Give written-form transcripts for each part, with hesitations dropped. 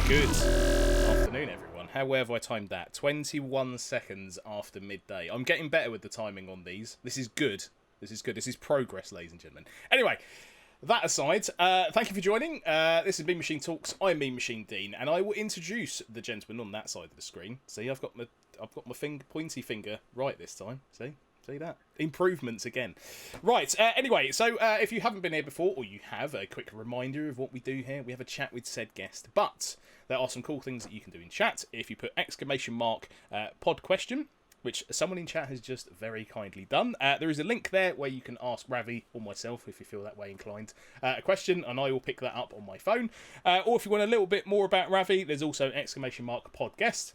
Good afternoon, everyone. How have I timed that? 21 seconds after midday. I'm getting better with the timing on these. This is good. This is good. This is progress, ladies and gentlemen. Anyway, that aside, thank you for joining. This is Mean Machine Talks. I'm Mean Machine Dean, and I will introduce the gentleman on that side of the screen. See, I've got my pointy finger right this time. See that? Improvements again. Right, anyway, so if you haven't been here before, or you have, a quick reminder of what we do here. We have a chat with said guest, but there are some cool things that you can do in chat. If you put !pod question, which someone in chat has just very kindly done, there is a link there where you can ask Ravi or myself, if you feel that way inclined, a question, and I will pick that up on my phone. Or if you want a little bit more about Ravi, there's also !pod guest.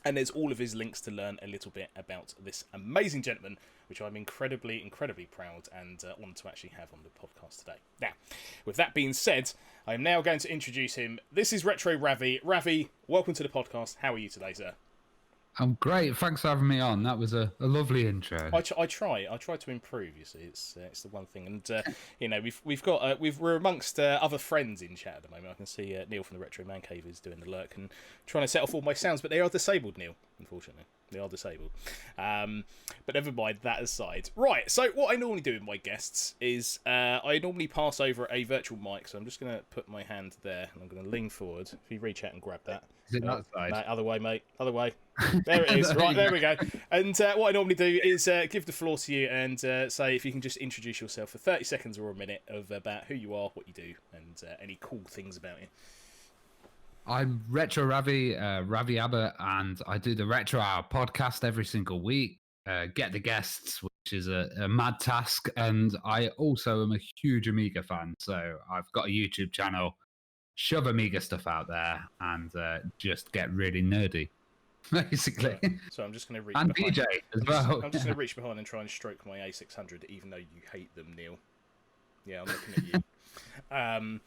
And there's all of his links to learn a little bit about this amazing gentleman, which I'm incredibly, incredibly proud and honoured to actually have on the podcast today. Now, with that being said, I am now going to introduce him. This is Retro Ravi. Ravi, welcome to the podcast. How are you today, sir? I'm great. Thanks for having me on. That was a lovely intro. I try to improve. You see, it's the one thing, and you know, we're amongst other friends in chat at the moment. I can see Neil from the Retro Man Cave is doing the lurk and trying to set off all my sounds, but they are disabled, Neil. Unfortunately, they are disabled. But never mind that aside. Right. So what I normally do with my guests is I normally pass over a virtual mic. So I'm just going to put my hand there, and I'm going to lean forward. If you reach out and grab that. Is it that side? No, other way, mate. Other way. There it is. Right, there we go. And what I normally do is give the floor to you and say if you can just introduce yourself for 30 seconds or a minute about who you are, what you do, and any cool things about you. I'm Retro Ravi, Ravi Abbott, and I do the Retro Hour podcast every single week. Get the guests, which is a mad task. And I also am a huge Amiga fan. So I've got a YouTube channel, shove Amiga stuff out there, and just get really nerdy. Basically. So I'm just going to reach and behind. DJ as well. I'm just going to reach behind and try and stroke my A600, even though you hate them, Neil. Yeah, I'm looking at you.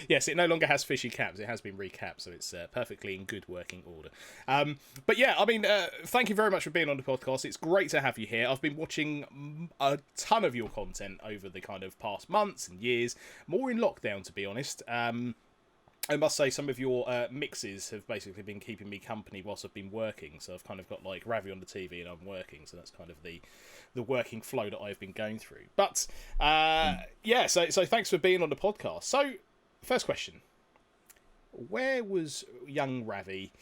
Yes, it no longer has fishy caps. It has been recapped, so it's perfectly in good working order. But yeah, I mean, thank you very much for being on the podcast. It's great to have you here. I've been watching a ton of your content over the kind of past months and years, more in lockdown, to be honest. I must say some of your mixes have basically been keeping me company whilst I've been working. So I've kind of got like Ravi on the TV and I'm working. So that's kind of the working flow that I've been going through. But yeah, so thanks for being on the podcast. So first question, where was young Ravi?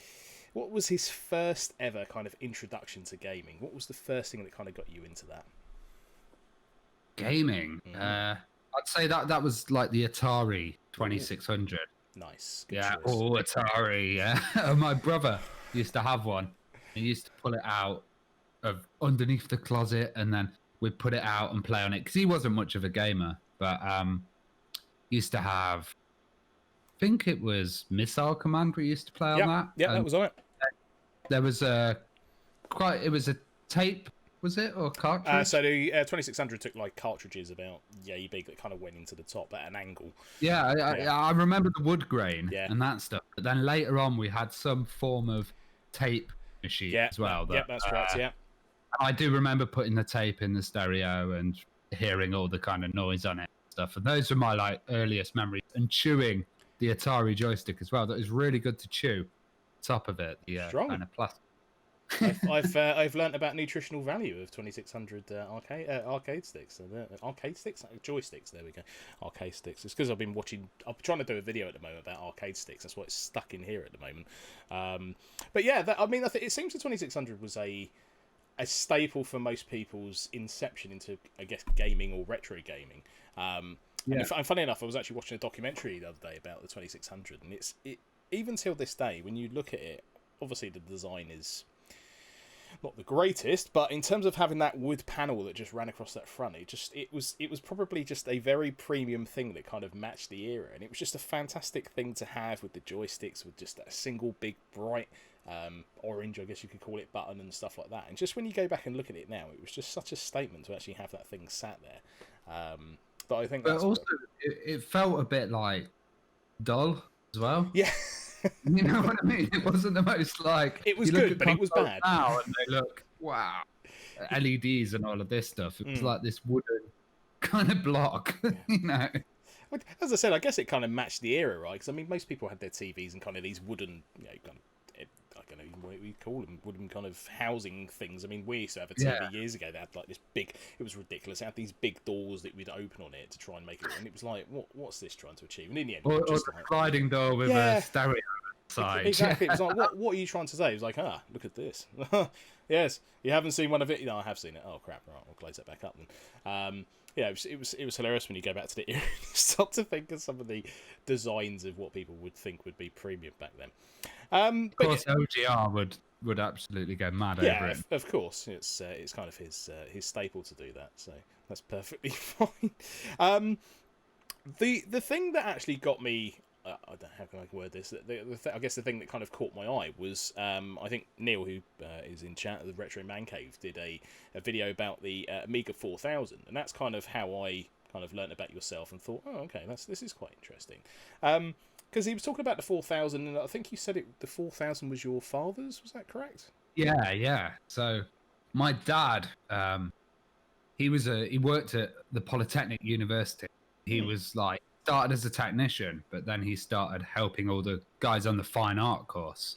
What was his first ever kind of introduction to gaming? What was the first thing that kind of got you into that? Gaming? I'd say that was like the Atari 2600. Nice. Good Yeah. choice. Oh, Atari. Yeah. My brother used to have one. He used to pull it out of underneath the closet, and then we'd put it out and play on it because he wasn't much of a gamer. But used to have, I think it was Missile Command we used to play on that. Yeah, that was on it. There was it was a tape. Was it, or cartridge? So the 2600 took like cartridges about yay big that kind of went into the top at an angle. Yeah, I remember the wood grain and that stuff. But then later on, we had some form of tape machine as well. Yeah, that's correct. Yeah, I do remember putting the tape in the stereo and hearing all the kind of noise on it and stuff. And those were my like earliest memories. And chewing the Atari joystick as well. That was really good to chew. Top of it, kind of plastic. I've learnt about nutritional value of 2600 arcade sticks. Arcade sticks? Joysticks, there we go. Arcade sticks. It's because I'm trying to do a video at the moment about arcade sticks. That's why it's stuck in here at the moment. But yeah, I think it seems the 2600 was a staple for most people's inception into, I guess, gaming or retro gaming. And funny enough, I was actually watching a documentary the other day about the 2600, and it even till this day, when you look at it, obviously the design is not the greatest, but in terms of having that wood panel that just ran across that front, it was probably just a very premium thing that kind of matched the era, and it was just a fantastic thing to have with the joysticks, with just that single big bright orange, I guess you could call it, button and stuff like that. And just when you go back and look at it now, it was just such a statement to actually have that thing sat there. But I think that's also it felt a bit like dull as well. Yeah. You know what I mean? It wasn't the most like... It was good, but it was bad. Now and they look, wow, LEDs and all of this stuff. It was like this wooden kind of block, you know. As I said, I guess it kind of matched the era, right? Because I mean, most people had their TVs and kind of these wooden, kind of, I don't know what we call them, wooden kind of housing things. I mean, we used to have a TV years ago that had like this big. It was ridiculous. It had these big doors that we'd open on it to try and make it, and it was like, what's this trying to achieve? And in the end, or just the like sliding door with a stereo side. Exactly. It was like, what are you trying to say? It was like, look at this. Yes, you haven't seen one of it. No, I have seen it. Oh crap! Right, I'll close that back up then. It was hilarious when you go back to the era and you start to think of some of the designs of what people would think would be premium back then. Of course, OGR would absolutely go mad over it. Of course, it's kind of his staple to do that, so that's perfectly fine. The thing that actually got me, I don't know how can I word this. I guess the thing that kind of caught my eye was I think Neil, who is in chat, the Retro Man Cave, did a video about the Amiga 4000, and that's kind of how I kind of learnt about yourself and thought, oh, okay, this is quite interesting. Because he was talking about the 4000, and I think you said the 4000 was your father's. Was that correct? Yeah. So my dad, he worked at the Polytechnic University. He was like started as a technician, but then he started helping all the guys on the fine art course.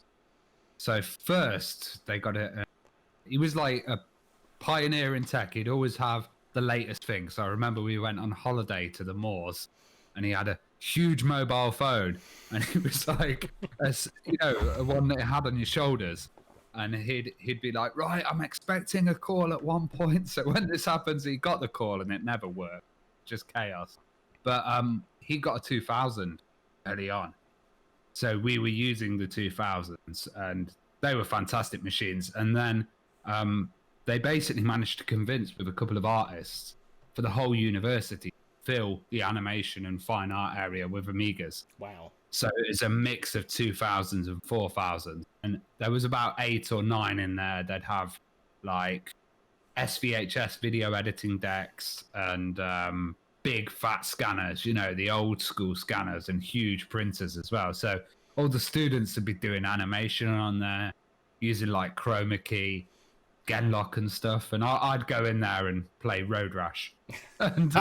So first they got it. He was like a pioneer in tech. He'd always have the latest thing. So I remember we went on holiday to the moors, and he had a huge mobile phone, and it was like a one that you had on your shoulders, and he'd be like, right, I'm expecting a call at one point, so when this happens, he got the call and it never worked, just chaos. But he got a 2000 early on, so we were using the 2000s, and they were fantastic machines. And then they basically managed to convince with a couple of artists for the whole university fill the animation and fine art area with Amigas. Wow. So it's a mix of 2000s and 4000s. And there was about 8 or 9 in there. They'd have like SVHS video editing decks and big fat scanners, the old school scanners, and huge printers as well. So all the students would be doing animation on there using like chroma key, Genlock and stuff, and I'd go in there and play Road Rash. And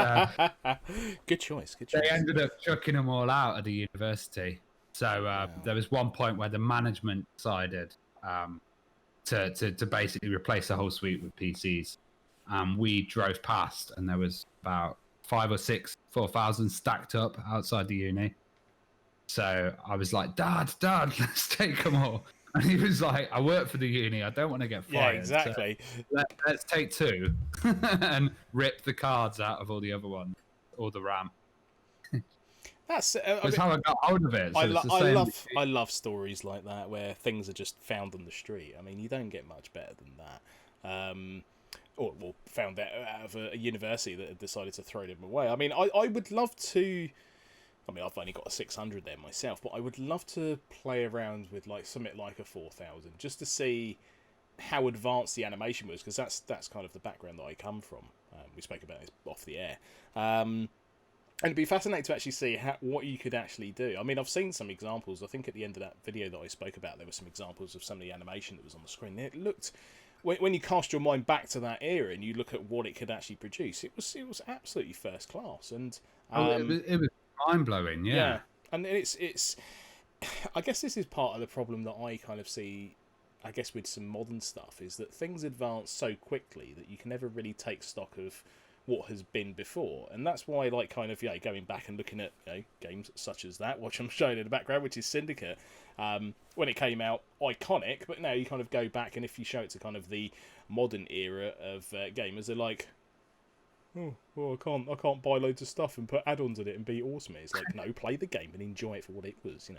good choice. They ended up chucking them all out of the university. So there was one point where the management decided to basically replace the whole suite with PCs. We drove past, and there was about 5 or 6 4000 stacked up outside the uni. So I was like, Dad, let's take them all. And he was like, I work for the uni. I don't want to get fired. Yeah, exactly. So let's take 2 and rip the cards out of all the other ones, or the RAM. That's how I got hold of it. So I love stories like that where things are just found on the street. I mean, you don't get much better than that. Or found out of a university that had decided to throw them away. I mean, I would love to. I mean, I've only got a 600 there myself, but I would love to play around with like something like a 4000 just to see how advanced the animation was, because that's kind of the background that I come from. We spoke about this off the air, and it'd be fascinating to actually see what you could actually do. I mean, I've seen some examples. I think at the end of that video that I spoke about, there were some examples of some of the animation that was on the screen. It looked, when you cast your mind back to that era and you look at what it could actually produce, it was absolutely first class. And it was mind-blowing. Yeah. And it's I guess this is part of the problem that I kind of see, I guess, with some modern stuff, is that things advance so quickly that you can never really take stock of what has been before. And that's why, like, kind of going back and looking at games such as that, which I'm showing in the background, which is Syndicate, when it came out, iconic, but now you kind of go back, and if you show it to kind of the modern era of gamers, they're like, oh, well, I can't buy loads of stuff and put add-ons in it and be awesome. It's like, no, play the game and enjoy it for what it was,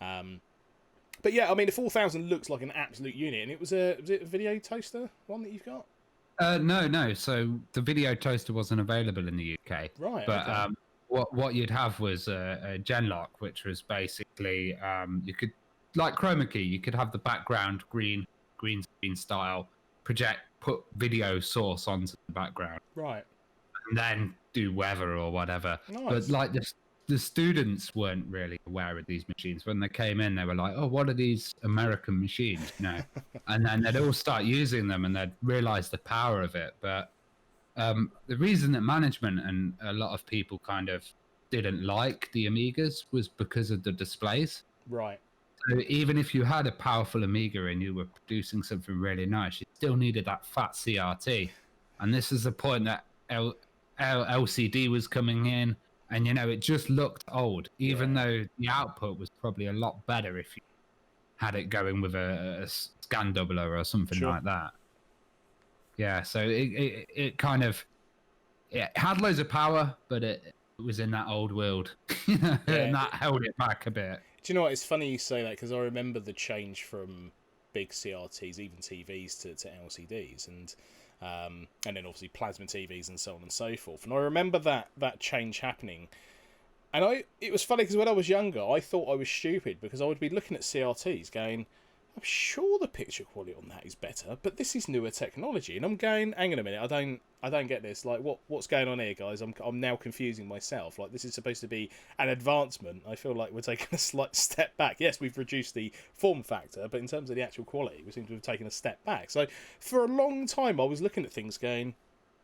But yeah, I mean, the 4000 looks like an absolute unit, and was it a video toaster one that you've got? No. So the video toaster wasn't available in the UK, right? But okay. What you'd have was a Genlock, which was basically you could, like chroma key, you could have the background green screen style, put video source onto the background, right, and then do weather or whatever. Nice. But like the students weren't really aware of these machines. When they came in, they were like, oh, what are these American machines? And then they'd all start using them, and they'd realize the power of it. But the reason that management and a lot of people kind of didn't like the Amigas was because of the displays. Right. So even if you had a powerful Amiga and you were producing something really nice, you still needed that fat CRT. And this is the point that LCD was coming in, and it just looked old, even though the output was probably a lot better if you had it going with a scan doubler or something like that. Yeah, so it kind of had loads of power, but it was in that old world, and that held it back a bit. Do you know what? It's funny you say that, because I remember the change from big CRTs, even TVs, to LCDs, and then obviously plasma TVs and so on and so forth. And I remember that change happening. And it was funny because when I was younger, I thought I was stupid because I would be looking at CRTs going, I'm sure the picture quality on that is better, but this is newer technology. And I'm going, hang on a minute, I don't get this. Like, what's going on here, guys? I'm now confusing myself. Like, this is supposed to be an advancement. I feel like we're taking a slight step back. Yes, we've reduced the form factor, but in terms of the actual quality, we seem to have taken a step back. So for a long time, I was looking at things going,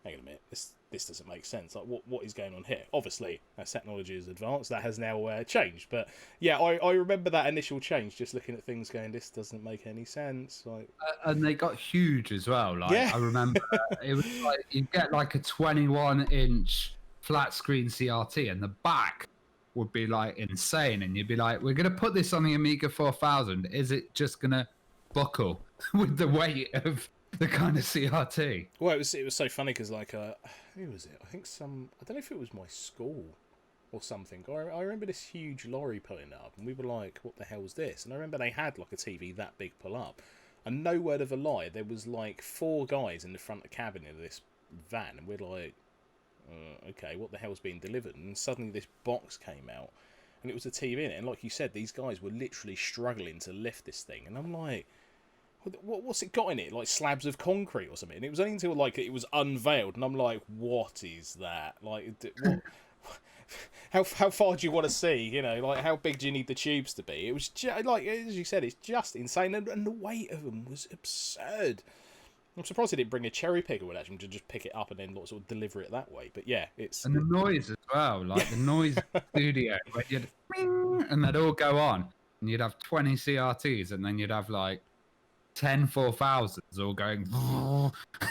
hang on a minute, this doesn't make sense. Like, what is going on here? Obviously, as technology has advanced, that has now changed. But yeah, I remember that initial change, just looking at things going, this doesn't make any sense. Like, and they got huge as well. Like, I remember it was like you get like a 21-inch flat screen CRT, and the back would be like insane. And you'd be like, we're gonna put this on the Amiga 4000. Is it just gonna buckle with the weight of the kind of CRT? Well, it was so funny because, like, who was it? I think I don't know if it was my school or something. I remember this huge lorry pulling up, and we were like, what the hell's this? And I remember they had like a TV that big pull up, and no word of a lie, there was like 4 guys in the front of the cabin of this van, and we're like, okay, what the hell's being delivered? And suddenly this box came out, and it was a TV in it, and like you said, these guys were literally struggling to lift this thing, and I'm like, what's it got in it? Like slabs of concrete or something? And it was only until like it was unveiled, and I'm like, what is that? Like, what? How far do you want to see? Like, how big do you need the tubes to be? It was just, like, as you said, it's just insane, and the weight of them was absurd. I'm surprised they didn't bring a cherry picker with them to just pick it up and then sort of deliver it that way. But yeah, and the noise as well, like the noise in the studio, where you'd and they'd all go on, and you'd have 20 CRTs, and then you'd have like 10 4000s all going.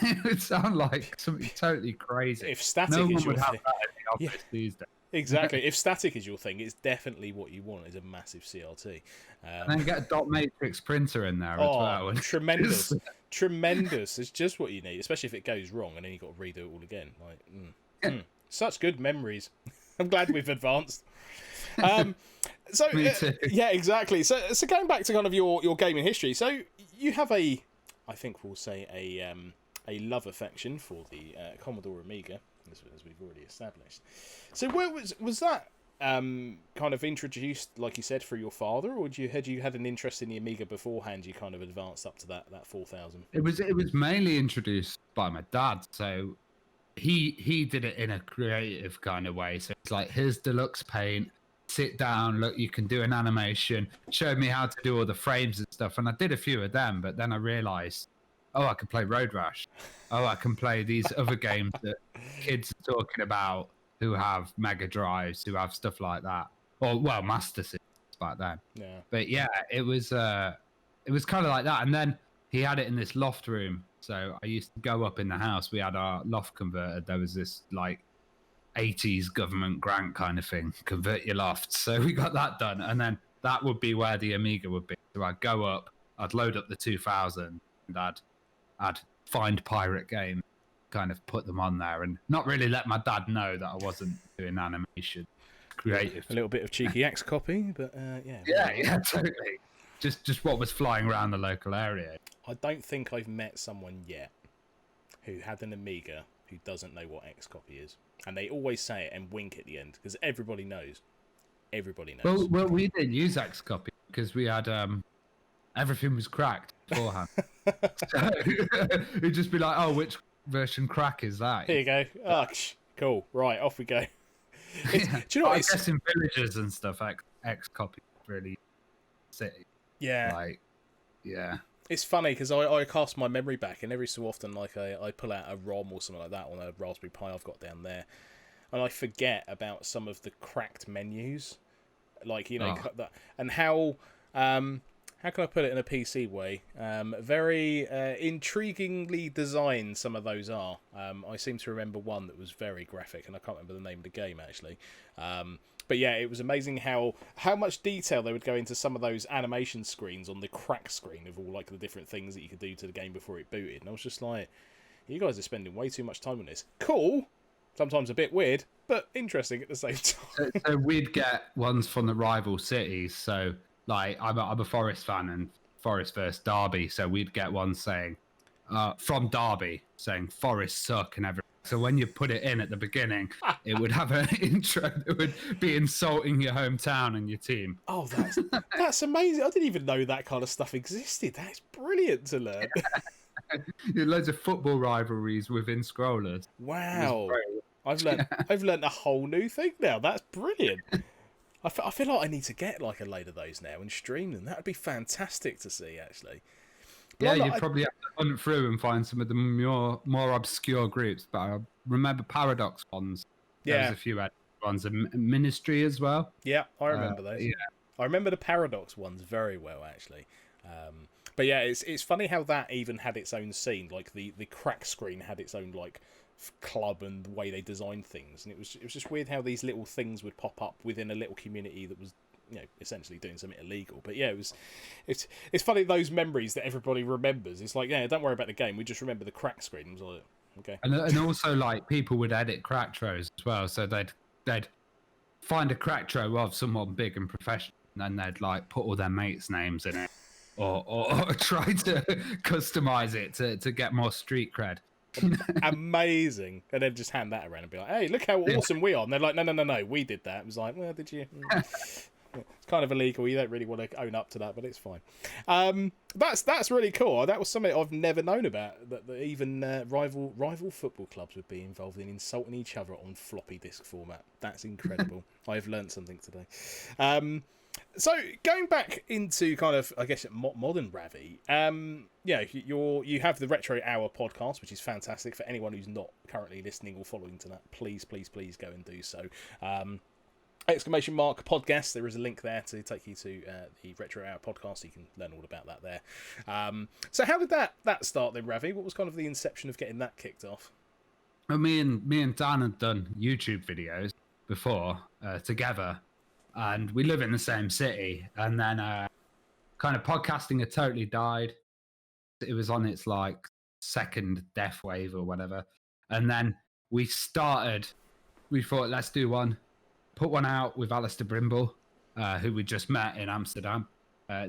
It would sound like something totally crazy. If static no is one your would have thing, that in the office these days. Exactly. If static is your thing, it's definitely what you want. Is a massive CRT. And then get a dot matrix printer in there as well. Tremendous, tremendous. It's just what you need, especially if it goes wrong and then you got to redo it all again. Like, such good memories. I'm glad we've advanced. So yeah, exactly. So going back to kind of your gaming history. So you have I think we'll say a love affection for the Commodore Amiga, as we've already established. So where was that kind of introduced, like you said, through your father, or had you had an interest in the Amiga beforehand? You kind of advanced up to that 4000. It was mainly introduced by my dad. So he did it in a creative kind of way. So it's like, here's deluxe paint. Sit down, look, you can do an animation. Showed me how to do all the frames and stuff, and I did a few of them. But then I realised, I can play Road Rash. I can play these other games that kids are talking about who have Mega Drives, who have stuff like that, or Master Systems back then. Yeah. But yeah, it was kind of like that. And then he had it in this loft room. So I used to go up in the house. We had our loft converted. There was this like 80s government grant kind of thing, convert your lofts. So we got that done, and then that would be where the Amiga would be. So I'd go up, I'd load up the 2000, and I'd find pirate games, kind of put them on there, and not really let my dad know that I wasn't doing animation, creative. A little bit of cheeky X copy, but yeah. Yeah, totally. Just what was flying around the local area. I don't think I've met someone yet who had an Amiga who doesn't know what X copy is. And they always say it and wink at the end, because everybody knows. Everybody knows. Well, we didn't use X copy because we had everything was cracked beforehand. So it'd just be like, which version crack is that? Here you go. Cool. Right, off we go. Do you know what? I guess in villages and stuff, X copy really city. Yeah. Like, yeah. It's funny because I cast my memory back, and every so often, like I pull out a ROM or something like that on a Raspberry Pi I've got down there. and I forget about some of the cracked menus, like you know, and how can I put it in a PC way? Very intriguingly designed some of those are. I seem to remember one that was very graphic, and I can't remember the name of the game actually. But yeah, it was amazing how much detail they would go into some of those animation screens on the crack screen of all like the different things that you could do to the game before it booted. And I was just like, you guys are spending way too much time on this. Cool, sometimes a bit weird, but interesting at the same time. So we'd get ones from the rival cities. So like I'm a Forest fan, and Forest versus Derby. So we'd get one saying from Derby saying Forest suck and everything. So when you put it in at the beginning, it would have an intro that would be insulting your hometown and your team. Oh, that's amazing. I didn't even know that kind of stuff existed. That's brilliant to learn. Loads of football rivalries within scrollers. Wow. I've learned a whole new thing now. That's brilliant. I feel like I need to get like a load of those now and stream them. That would be fantastic to see, actually. But yeah, you'd probably have to hunt through and find some of the more obscure groups. But I remember Paradox ones. There was a few ones, and Ministry as well. Yeah, I remember those. Yeah. I remember the Paradox ones very well, actually. But yeah, it's funny how that even had its own scene. Like the crack screen had its own like club and the way they designed things, and it was just weird how these little things would pop up within a little community that was, you know, essentially doing something illegal. But yeah, it's funny, those memories that everybody remembers. It's like, yeah, don't worry about the game, we just remember the crack screen. It was like, okay. And also like people would edit crack throws as well, so they'd find a crack throw of someone big and professional, and then they'd like put all their mates' names in it, or try to customize it to get more street cred. Amazing. And then just hand that around and be like, hey, look how awesome we are. And they're like, no, we did that. It was like, well, did you? It's kind of illegal. You don't really want to own up to that, but it's fine. That's really cool. That was something I've never known about, that even rival football clubs would be involved in insulting each other on floppy disk format. That's incredible. I've learned something today. So going back into kind of, I guess, modern Ravi, you have the Retro Hour podcast, which is fantastic. For anyone who's not currently listening or following to that, please go and do so. !podcast. There is a link there to take you to the Retro Hour podcast. You can learn all about that there. So how did that start then, Ravi? What was kind of the inception of getting that kicked off? Well, me and Dan had done YouTube videos before together. And we live in the same city, and then kind of podcasting had totally died. It was on its like second death wave or whatever. And then we thought, let's do one, put one out with Alistair Brimble, who we just met in Amsterdam,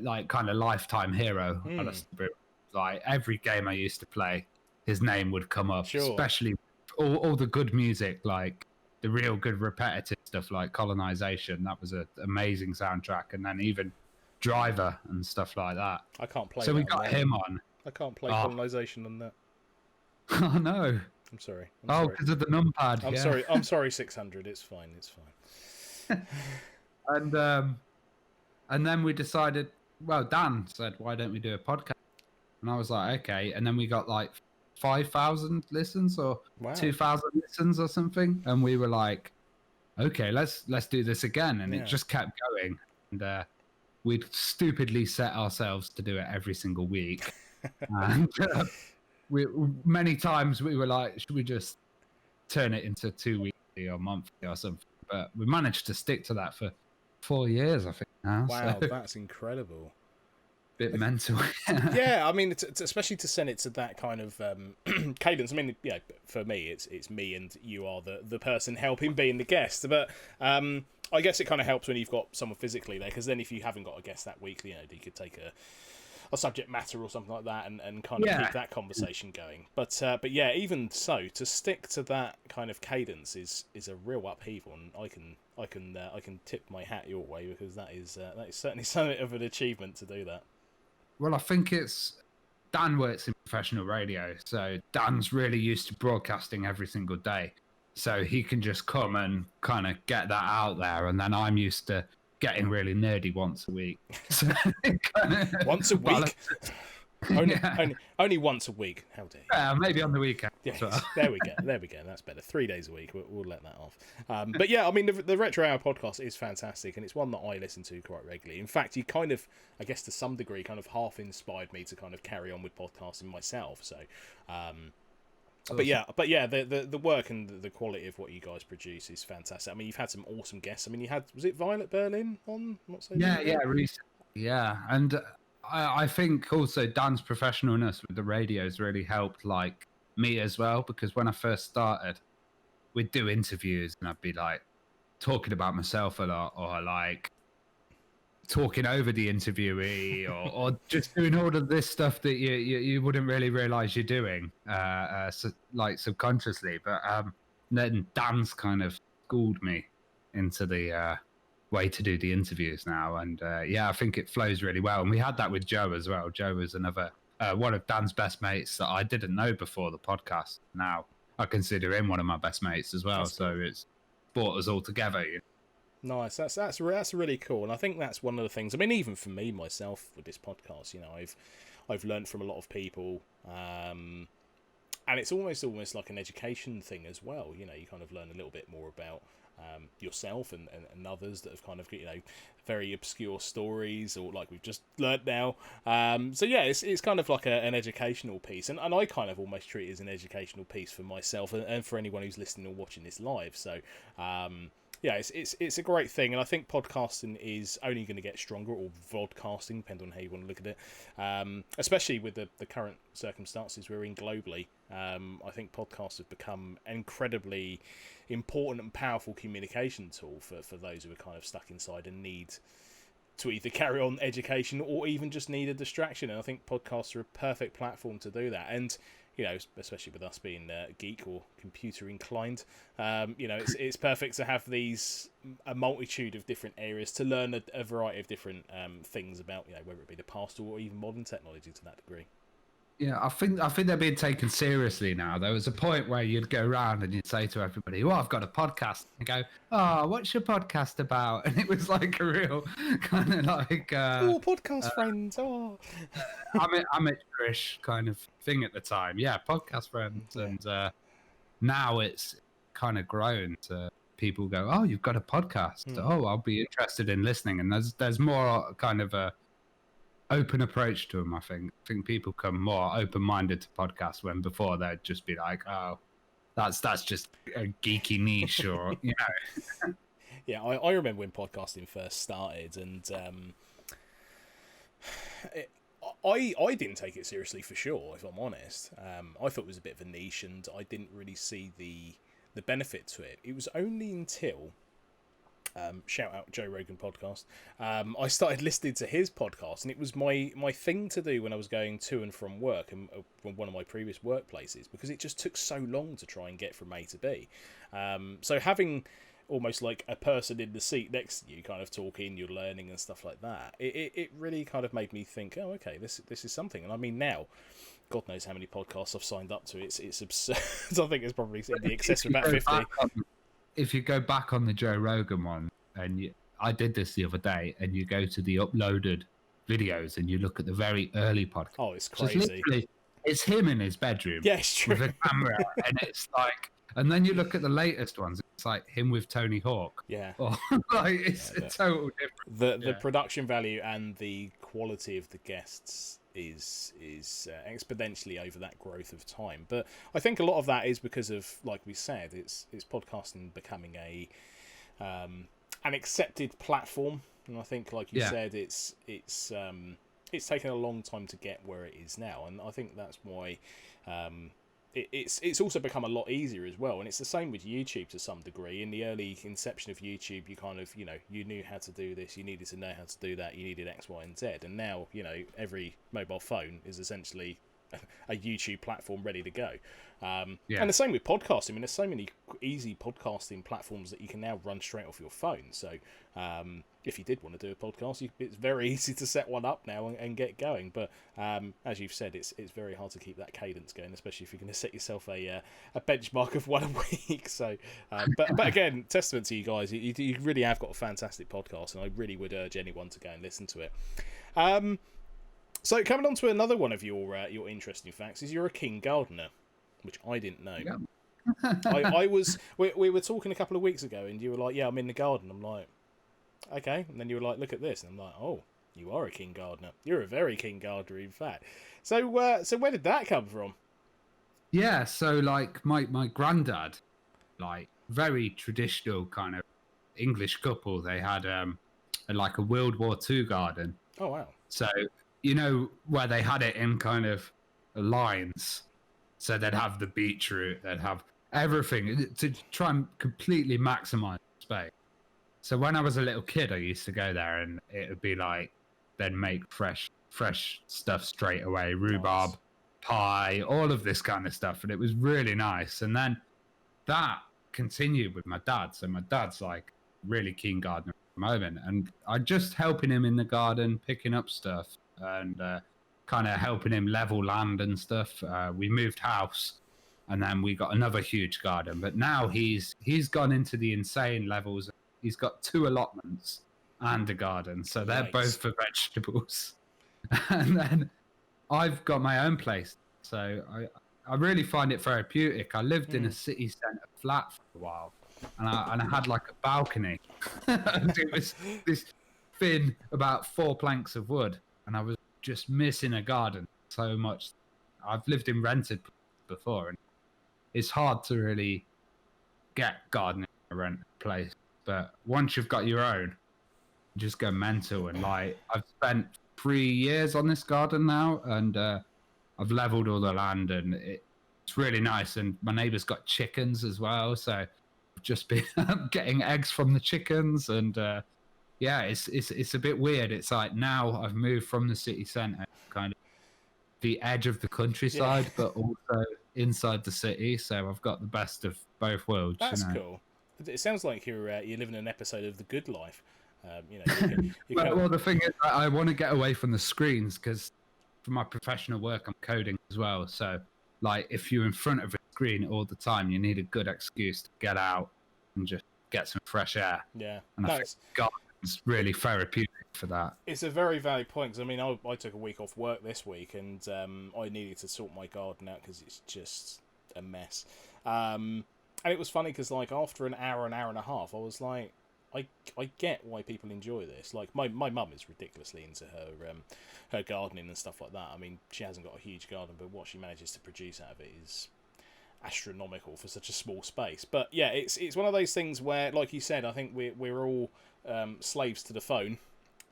like kind of lifetime hero. Alistair Brimble. Like every game I used to play, his name would come up, especially all the good music, like the real good repetitive stuff like Colonization. That was an amazing soundtrack. And then even Driver and stuff like that. I can't play so we got him on. I can't play Colonization on that. Oh no. I'm sorry. Because of the numpad. I'm sorry 600. It's fine. And then we decided, well, Dan said, why don't we do a podcast? And I was like, okay. And then we got like 5,000 listens or 2,000 listens or something, and we were like, okay, let's do this again. And it just kept going, and we'd stupidly set ourselves to do it every single week. And many times we were like, should we just turn it into 2 weekly or monthly or something? But we managed to stick to that for 4 years, I think now. Wow, so that's incredible. Bit mental. Yeah, I mean, especially to send it to that kind of cadence. I mean, yeah, for me, it's me and you are the person helping being the guest. But I guess it kind of helps when you've got someone physically there, because then if you haven't got a guest that week, you know, you could take a subject matter or something like that and kind of keep that conversation going. But yeah, even so, to stick to that kind of cadence is a real upheaval, and I can tip my hat your way, because that is certainly something of an achievement to do that. Well, I think Dan works in professional radio, so Dan's really used to broadcasting every single day. So he can just come and kind of get that out there, and then I'm used to getting really nerdy once a week. So once a week? only once a week. How dare you? Maybe on the weekend. Yes, there we go. That's better. 3 days a week. We'll let that off. But yeah, I mean, the Retro Hour podcast is fantastic, and it's one that I listen to quite regularly. In fact, you kind of, I guess to some degree, kind of half inspired me to kind of carry on with podcasting myself. So, but yeah, the work and the quality of what you guys produce is fantastic. I mean, you've had some awesome guests. I mean, was it Violet Berlin on? Recently, yeah, and I think also Dan's professionalness with the radios really helped, like, me as well, because when I first started, we'd do interviews and I'd be like talking about myself a lot, or like talking over the interviewee, or just doing all of this stuff that you wouldn't really realize you're doing, like subconsciously. But then Dan's kind of schooled me into the way to do the interviews now, and I think it flows really well. And we had that with Joe as well. Joe was another one of Dan's best mates that I didn't know before the podcast. Now I consider him one of my best mates as well. That's so cool. It's brought us all together. Nice. That's really cool, and I think that's one of the things. I mean, even for me myself with this podcast, I've learned from a lot of people, and it's almost like an education thing as well. You kind of learn a little bit more about yourself and others that have kind of very obscure stories, or like we've just learnt now. So yeah, it's kind of like an educational piece, and I kind of almost treat it as an educational piece for myself and for anyone who's listening or watching this live. So yeah, it's a great thing, and I think podcasting is only going to get stronger, or vodcasting, depending on how you want to look at it. Especially with the current circumstances we're in globally, I think podcasts have become incredibly important and powerful communication tool for those who are kind of stuck inside and need to either carry on education or even just need a distraction. And I think podcasts are a perfect platform to do that. And especially with us being geek or computer inclined, it's perfect to have a multitude of different areas to learn a variety of different things about, whether it be the past or even modern technology to that degree. Yeah, I think they're being taken seriously now. There was a point where you'd go around and you'd say to everybody, "Oh, I've got a podcast," and go, "Oh, what's your podcast about?" And it was like a real kind of like podcast friends. Oh, amateurish kind of thing at the time. Yeah, podcast friends, and now it's kind of grown to people go, "Oh, you've got a podcast. Oh, I'll be interested in listening." And there's more kind of a open approach to them. I think people come more open-minded to podcasts, when before they'd just be like, "Oh, that's just a geeky niche," or Yeah, I remember when podcasting first started, and I didn't take it seriously, for sure, if I'm honest. I thought it was a bit of a niche, and I didn't really see the benefit to it. It was only until shout out Joe Rogan podcast, I started listening to his podcast, and it was my thing to do when I was going to and from work, and from one of my previous workplaces, because it just took so long to try and get from A to B. So having almost like a person in the seat next to you kind of talking, you're learning and stuff like that, it really kind of made me think, oh, okay, this is something. And I mean, now God knows how many podcasts I've signed up to. It's absurd. I think it's probably in the excess of about 50. If you go back on the Joe Rogan one, and I did this the other day, and you go to the uploaded videos and you look at the very early podcast. Oh, it's crazy. It's him in his bedroom. Yeah, it's true. With a camera, and it's like, and then you look at the latest ones, it's like him with Tony Hawk. Yeah. Like it's a total difference. The production value and the quality of the guests is exponentially over that growth of time. But I think a lot of that is because of, like we said, it's podcasting becoming an accepted platform, and I think, like you said, it's taken a long time to get where it is now, and I think that's why it's also become a lot easier as well. And it's the same with YouTube to some degree. In the early inception of YouTube, you kind of you knew how to do this, you needed to know how to do that, you needed X, Y, and Z, and now every mobile phone is essentially a YouTube platform ready to go. And the same with podcasting. I mean, there's so many easy podcasting platforms that you can now run straight off your phone. So if you did want to do a podcast, it's very easy to set one up now and get going. But as you've said, it's very hard to keep that cadence going, especially if you're going to set yourself a benchmark of one a week. So, but again, testament to you guys. You really have got a fantastic podcast, and I really would urge anyone to go and listen to it. So coming on to another one of your interesting facts is you're a king gardener, which I didn't know. Yeah. I was we were talking a couple of weeks ago, and you were like, "Yeah, I'm in the garden." I'm like, "Okay," and then you were like, "Look at this," and I'm like, "Oh, you are a king gardener. You're a very king gardener, in fact." So where did that come from? Yeah, so like my granddad, like very traditional kind of English couple, they had like a World War II garden. Oh wow. So you know where they had it in kind of lines. So they'd have the beetroot, they'd have everything to try and completely maximize space. So when I was a little kid, I used to go there, and it would be like they'd make fresh stuff straight away, rhubarb Nice. pie, all of this kind of stuff, and it was really nice. And then that continued with my dad. So my dad's like really keen gardener at the moment, and I just helping him in the garden, picking up stuff, and kind of helping him level land and stuff. We moved house, and then we got another huge garden. But now he's gone into the insane levels. He's got 2 allotments and a garden, so they're Yikes. both for vegetables. And then I've got my own place, so I really find it therapeutic. I lived in a city centre flat for a while, and I had like a balcony. And it was this thin, about 4 planks of wood, and I was just missing a garden so much. I've lived in rented before, and it's hard to really get gardening in a rented place. But once you've got your own, you just go mental. And like I've spent 3 years on this garden now, and I've leveled all the land, and it's really nice. And my neighbour's got chickens as well, so I've just been getting eggs from the chickens. And yeah, it's a bit weird. It's like now I've moved from the city centre, kind of the edge of the countryside, but also inside the city. So I've got the best of both worlds. That's you know? cool. It sounds like you're living an episode of The Good Life. You know, Well, the thing is, I want to get away from the screens because for my professional work, I'm coding as well. So, like, if you're in front of a screen all the time, you need a good excuse to get out and just get some fresh air. yeah. And No, I think garden's really therapeutic for that. it's a very valid point. 'Cause, I mean, I took a week off work this week, and I needed to sort my garden out because it's just a mess. And it was funny because, like, after an hour and a half, I was like, I get why people enjoy this. Like, my mum is ridiculously into her gardening and stuff like that. I mean, she hasn't got a huge garden, but what she manages to produce out of it is astronomical for such a small space. But yeah, it's one of those things where, like you said, I think we're all slaves to the phone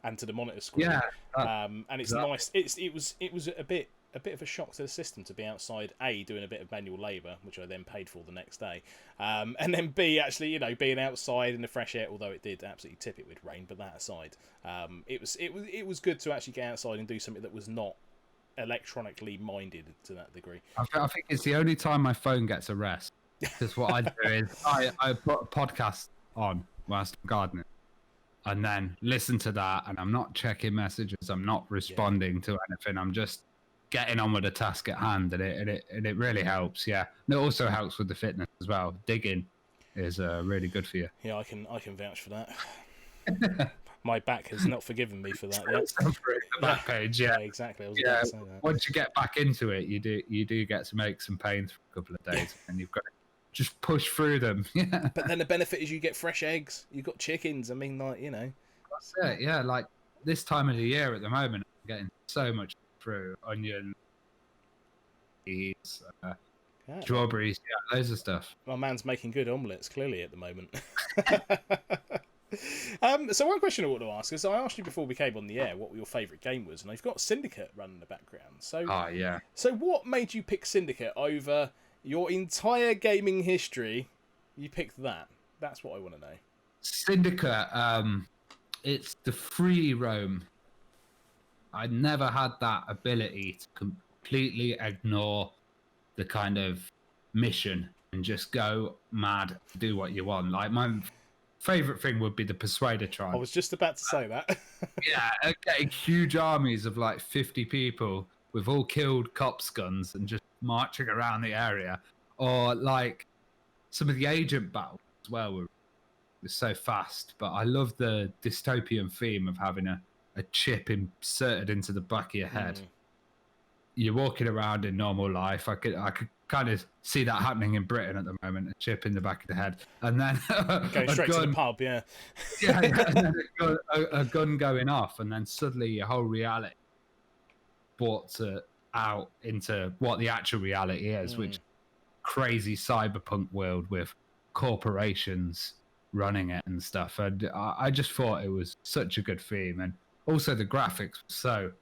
and to the monitor screen. Yeah, and it's nice. It was a bit of a shock to the system to be outside, A, doing a bit of manual labour, which I then paid for the next day, and then B, actually, you know, being outside in the fresh air, although it did absolutely tip it with rain. But that aside, it was good to actually get outside and do something that was not electronically minded to that degree. I think it's the only time my phone gets a rest. Because what I do is I put a podcast on whilst I'm gardening, and then listen to that, and I'm not checking messages, I'm not responding to anything, I'm just getting on with the task at hand, and it really helps. Yeah, and it also helps with the fitness as well. Digging is really good for you. Yeah, I can vouch for that. My back has not forgiven me for that yet. The back page, yeah, exactly. I was yeah. about to say that. Once you get back into it, you do get to make some pains for a couple of days, and you've got to just push through them. Yeah, But then the benefit is you get fresh eggs. You've got chickens. I mean, like, you know. that's it. Yeah, like this time of the year at the moment, I'm getting so much through onion, peas, strawberries, yeah, loads of stuff. My man's making good omelettes, clearly, at the moment. So one question I want to ask is, I asked you before we came on the air what your favourite game was, and I've got Syndicate running in the background. So, yeah. So what made you pick Syndicate over your entire gaming history? You picked that. That's what I want to know. Syndicate, it's the free roam. I never had that ability to completely ignore the kind of mission and just go mad, do what you want. Like, my favorite thing would be the Persuader tribe. I was just about to say that. Yeah, getting huge armies of like 50 people with all killed cops guns and just marching around the area. Or like some of the agent battles as well were so fast. But I love the dystopian theme of having a a chip inserted into the back of your head. Mm. You're walking around in normal life. I could kind of see that happening in Britain at the moment. A chip in the back of the head, and then Going a straight to the gun. pub, yeah. Yeah, and then a gun going off, and then suddenly your whole reality brought out into what the actual reality is, which crazy cyberpunk world with corporations running it and stuff. And I just thought it was such a good theme, and also the graphics were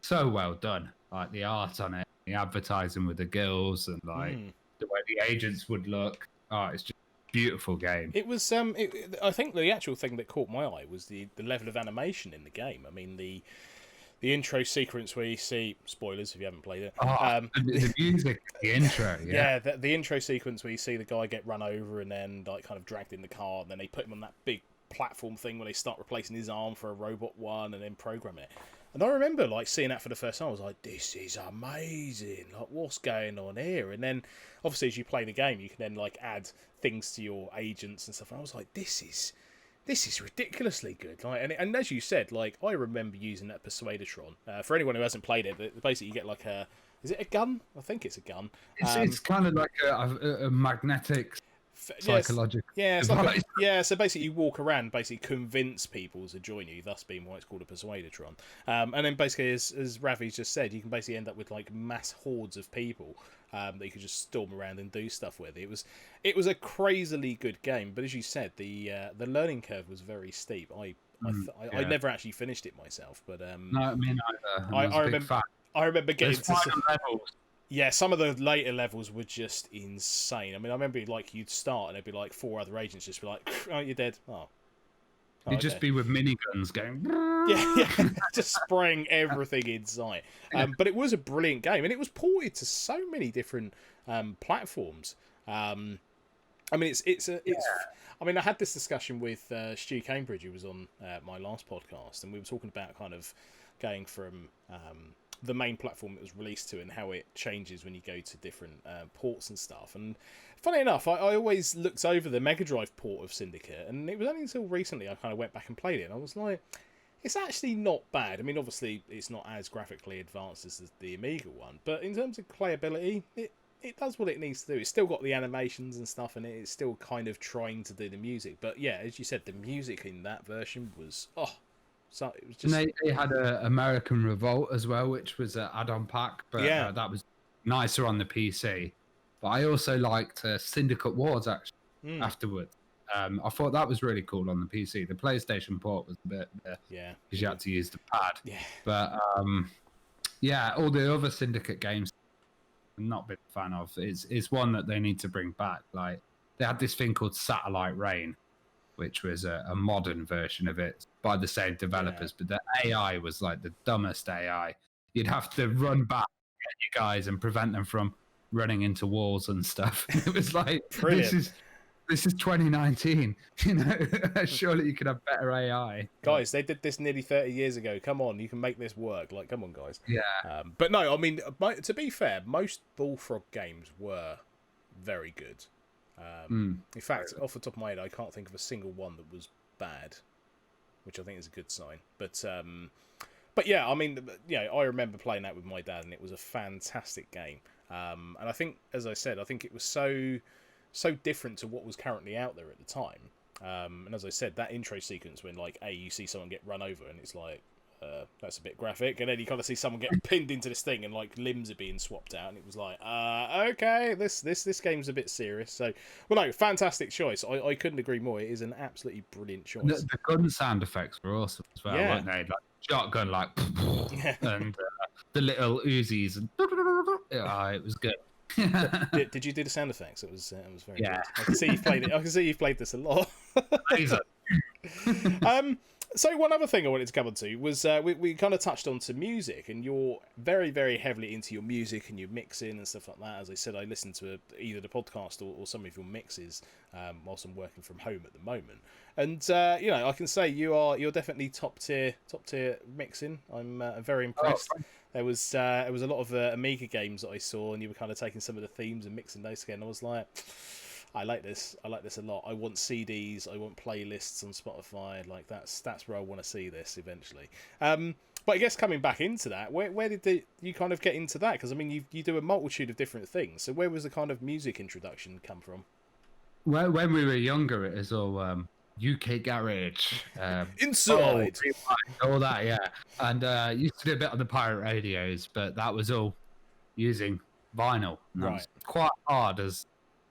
so well done. Like the art on it, the advertising with the girls, and like the way the agents would look. Oh, it's just a beautiful game. It was I think the actual thing that caught my eye was the level of animation in the game. I mean, the intro sequence where you see, spoilers if you haven't played it. The music, the intro, yeah. The intro sequence where you see the guy get run over and then like kind of dragged in the car, and then they put him on that big platform thing where they start replacing his arm for a robot one and then programming it. And I remember like seeing that for the first time. I was like, "This is amazing! Like, what's going on here?" And then, obviously, as you play the game, you can then like add things to your agents and stuff. And I was like, "This is ridiculously good." Like, and as you said, like I remember using that Persuadertron. For anyone who hasn't played it, basically you get like is it a gun? I think it's a gun. It's kind of like a magnetic psychological. Yeah, so basically you walk around, basically convince people to join you, thus being why it's called a Persuadertron. And then basically, as Ravi's just said, you can basically end up with like mass hordes of people that you could just storm around and do stuff with. It was a crazily good game, but as you said, the learning curve was very steep. I never actually finished it myself, but no, me neither. I remember getting to final levels. Yeah, some of the later levels were just insane. I mean, I remember like you'd start and there'd be like 4 other agents just be like, "Oh, you're dead." Oh, you'd just be with miniguns going. Yeah, just spraying everything in sight. But it was a brilliant game, and it was ported to so many different platforms. I mean, it's. I mean, I had this discussion with Stu Cambridge, who was on my last podcast, and we were talking about kind of going from the main platform it was released to and how it changes when you go to different ports and stuff. And funny enough, I always looked over the Mega Drive port of Syndicate, and it was only until recently I kind of went back and played it, and I was like, it's actually not bad. I mean, obviously, it's not as graphically advanced as the Amiga one, but in terms of playability, it does what it needs to do. It's still got the animations and stuff, and it's still kind of trying to do the music. But yeah, as you said, the music in that version was, so it was just... And they had a American Revolt as well, which was an add-on pack, but that was nicer on the PC. But I also liked Syndicate Wars actually afterwards. I thought that was really cool on the PC. The PlayStation port was a bit because you had to use the pad. Yeah. But all the other Syndicate games I've not been a fan of. It's one that they need to bring back. Like they had this thing called Satellite Rain, which was a modern version of it by the same developers, but the AI was like the dumbest AI. You'd have to run back, get you guys, and prevent them from running into walls and stuff. It was like, this is 2019. You know, surely you could have better AI. Guys, they did this nearly 30 years ago. Come on, you can make this work. Like, come on, guys. Yeah. But no, I mean, to be fair, most Bullfrog games were very good. In fact, off the top of my head, I can't think of a single one that was bad, which I think is a good sign. But yeah, I mean, I remember playing that with my dad, and it was a fantastic game. And I think, as I said, I think it was so different to what was currently out there at the time. And as I said, that intro sequence when like you see someone get run over, and it's like, that's a bit graphic, and then you kind of see someone get pinned into this thing and like limbs are being swapped out, and it was like, okay, this game's a bit serious. So, well, no, fantastic choice. I couldn't agree more. It is an absolutely brilliant choice. The gun sound effects were awesome as well, weren't they? Like shotgun, like, and the little Uzis, and it was good. Did you do the sound effects? It was very good. I can see you've played it. I can see you've played this a lot. So one other thing I wanted to come on to was we kind of touched on to music, and you're very, very heavily into your music and your mixing and stuff like that. As I said, I listen to either the podcast or some of your mixes whilst I'm working from home at the moment. And I can say you're definitely top tier mixing. I'm very impressed. There was a lot of Amiga games that I saw, and you were kind of taking some of the themes and mixing those together. And I was like, I like this. I like this a lot. I want CDs. I want playlists on Spotify. Like that's where I want to see this eventually. But I guess coming back into that, where did you kind of get into that? Because I mean, you do a multitude of different things. So where was the kind of music introduction come from? Well, when we were younger, it was all UK garage, Inside, all that, yeah. And used to do a bit on the pirate radios, but that was all using vinyl. And that was quite hard as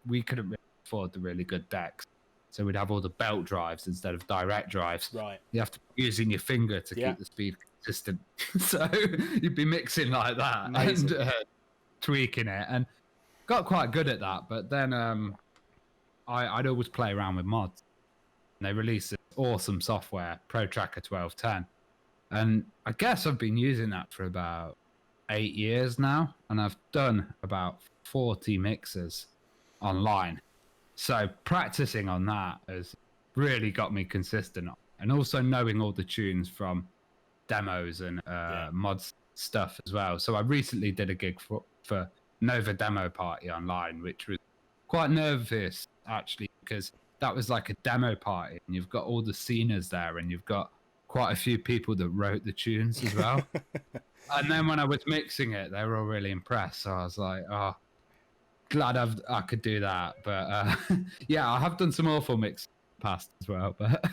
we couldn't really afford the really good decks. So we'd have all the belt drives instead of direct drives. Right. You have to be using your finger to keep the speed consistent. So you'd be mixing like that. Amazing. And tweaking it. And got quite good at that. But then I'd always play around with mods. And they released this awesome software, Pro Tracker 1210. And I guess I've been using that for about 8 years now. And I've done about 40 mixes online. So practicing on that has really got me consistent. And also knowing all the tunes from demos and mods stuff as well. So I recently did a gig for Nova Demo Party online, which was quite nervous actually, because that was like a demo party and you've got all the sceners there and you've got quite a few people that wrote the tunes as well. And then when I was mixing it, they were all really impressed. So I was like, oh, glad I could do that. But yeah, I have done some awful mix past as well. But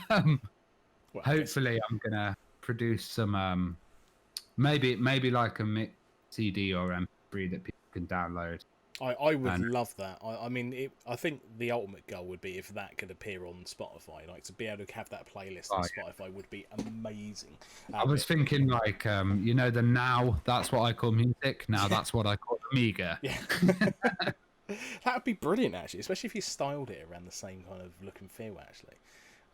hopefully I'm going to produce some, maybe like a mix CD or MP3 that people can download. I would love that. I mean, I think the ultimate goal would be if that could appear on Spotify. Like, to be able to have that playlist on Spotify would be amazing. I was thinking, like, you know, the now, that's what I call music. Now that's what I call Amiga. Yeah. That would be brilliant, actually, especially if you styled it around the same kind of look and feel, actually.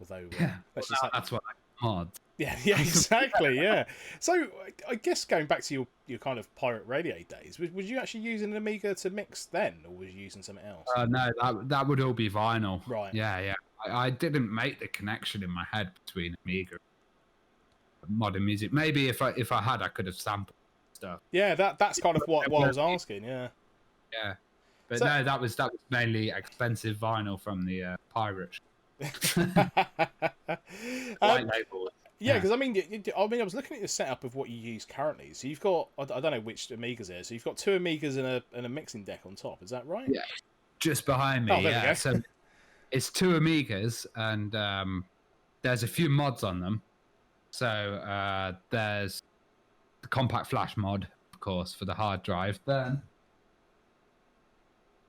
Although, that's what I mod. Yeah, exactly, yeah. So, I guess going back to your kind of pirate radio days, was you actually using an Amiga to mix then, or was you using something else? No, that would all be vinyl. Right. Yeah. I didn't make the connection in my head between Amiga and modern music. Maybe if I had, I could have sampled stuff. Yeah, that's kind of what I was asking, yeah. Yeah. But so, no, that was mainly expensive vinyl from the pirate. White label. Yeah, because I mean, I was looking at your setup of what you use currently. So you've got, I don't know which Amigas there. So you've got 2 Amigas and a mixing deck on top. Is that right? Yeah, just behind me. There we go. So it's 2 Amigas, and there's a few mods on them. So there's the compact flash mod, of course, for the hard drive. Then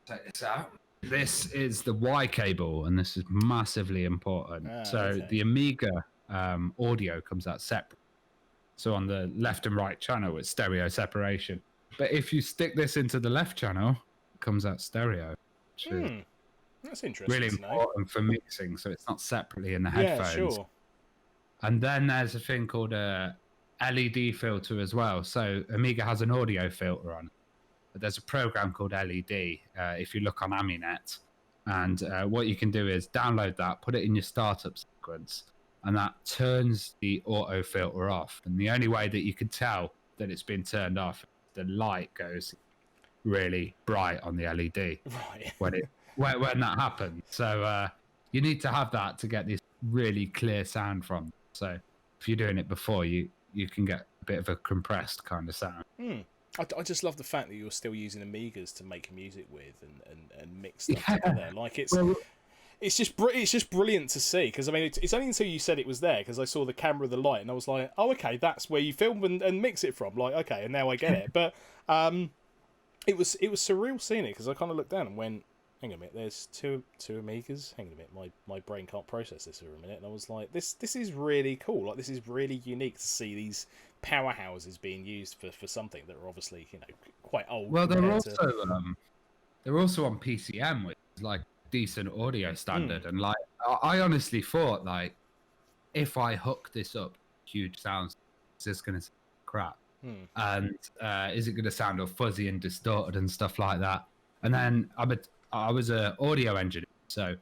take this out. This is the Y cable, and this is massively important. The Amiga audio comes out separate. So on the left and right channel, it's stereo separation. But if you stick this into the left channel, it comes out stereo. That's interesting. Really important for mixing, so it's not separately in the headphones. Yeah, sure. And then there's a thing called a LED filter as well. So Amiga has an audio filter on. But there's a program called LED if you look on Aminet. And what you can do is download that, put it in your startup sequence, and that turns the auto filter off. And the only way that you can tell that it's been turned off, the light goes really bright on the LED when that happens. So you need to have that to get this really clear sound from. So if you're doing it before, you can get a bit of a compressed kind of sound. I just love the fact that you're still using Amigas to make music with and mix stuff together. Like it's just brilliant to see, because I mean it's only until you said it was there, because I saw the camera, the light, and I was like, oh okay, that's where you film and mix it from. Like okay, and now I get it. But it was surreal seeing it, because I kind of looked down and went, hang on a minute, there's two Amigas. Hang on a minute, my brain can't process this for a minute. And I was like, this is really cool. Like this is really unique to see these powerhouses being used for something that are obviously, you know, quite old. Well, they're also on PCM, which is like decent audio standard. And like I honestly thought, like, if I hook this up huge sounds, is this gonna sound crap? And is it gonna sound all fuzzy and distorted and stuff like that? And then I was an audio engineer, so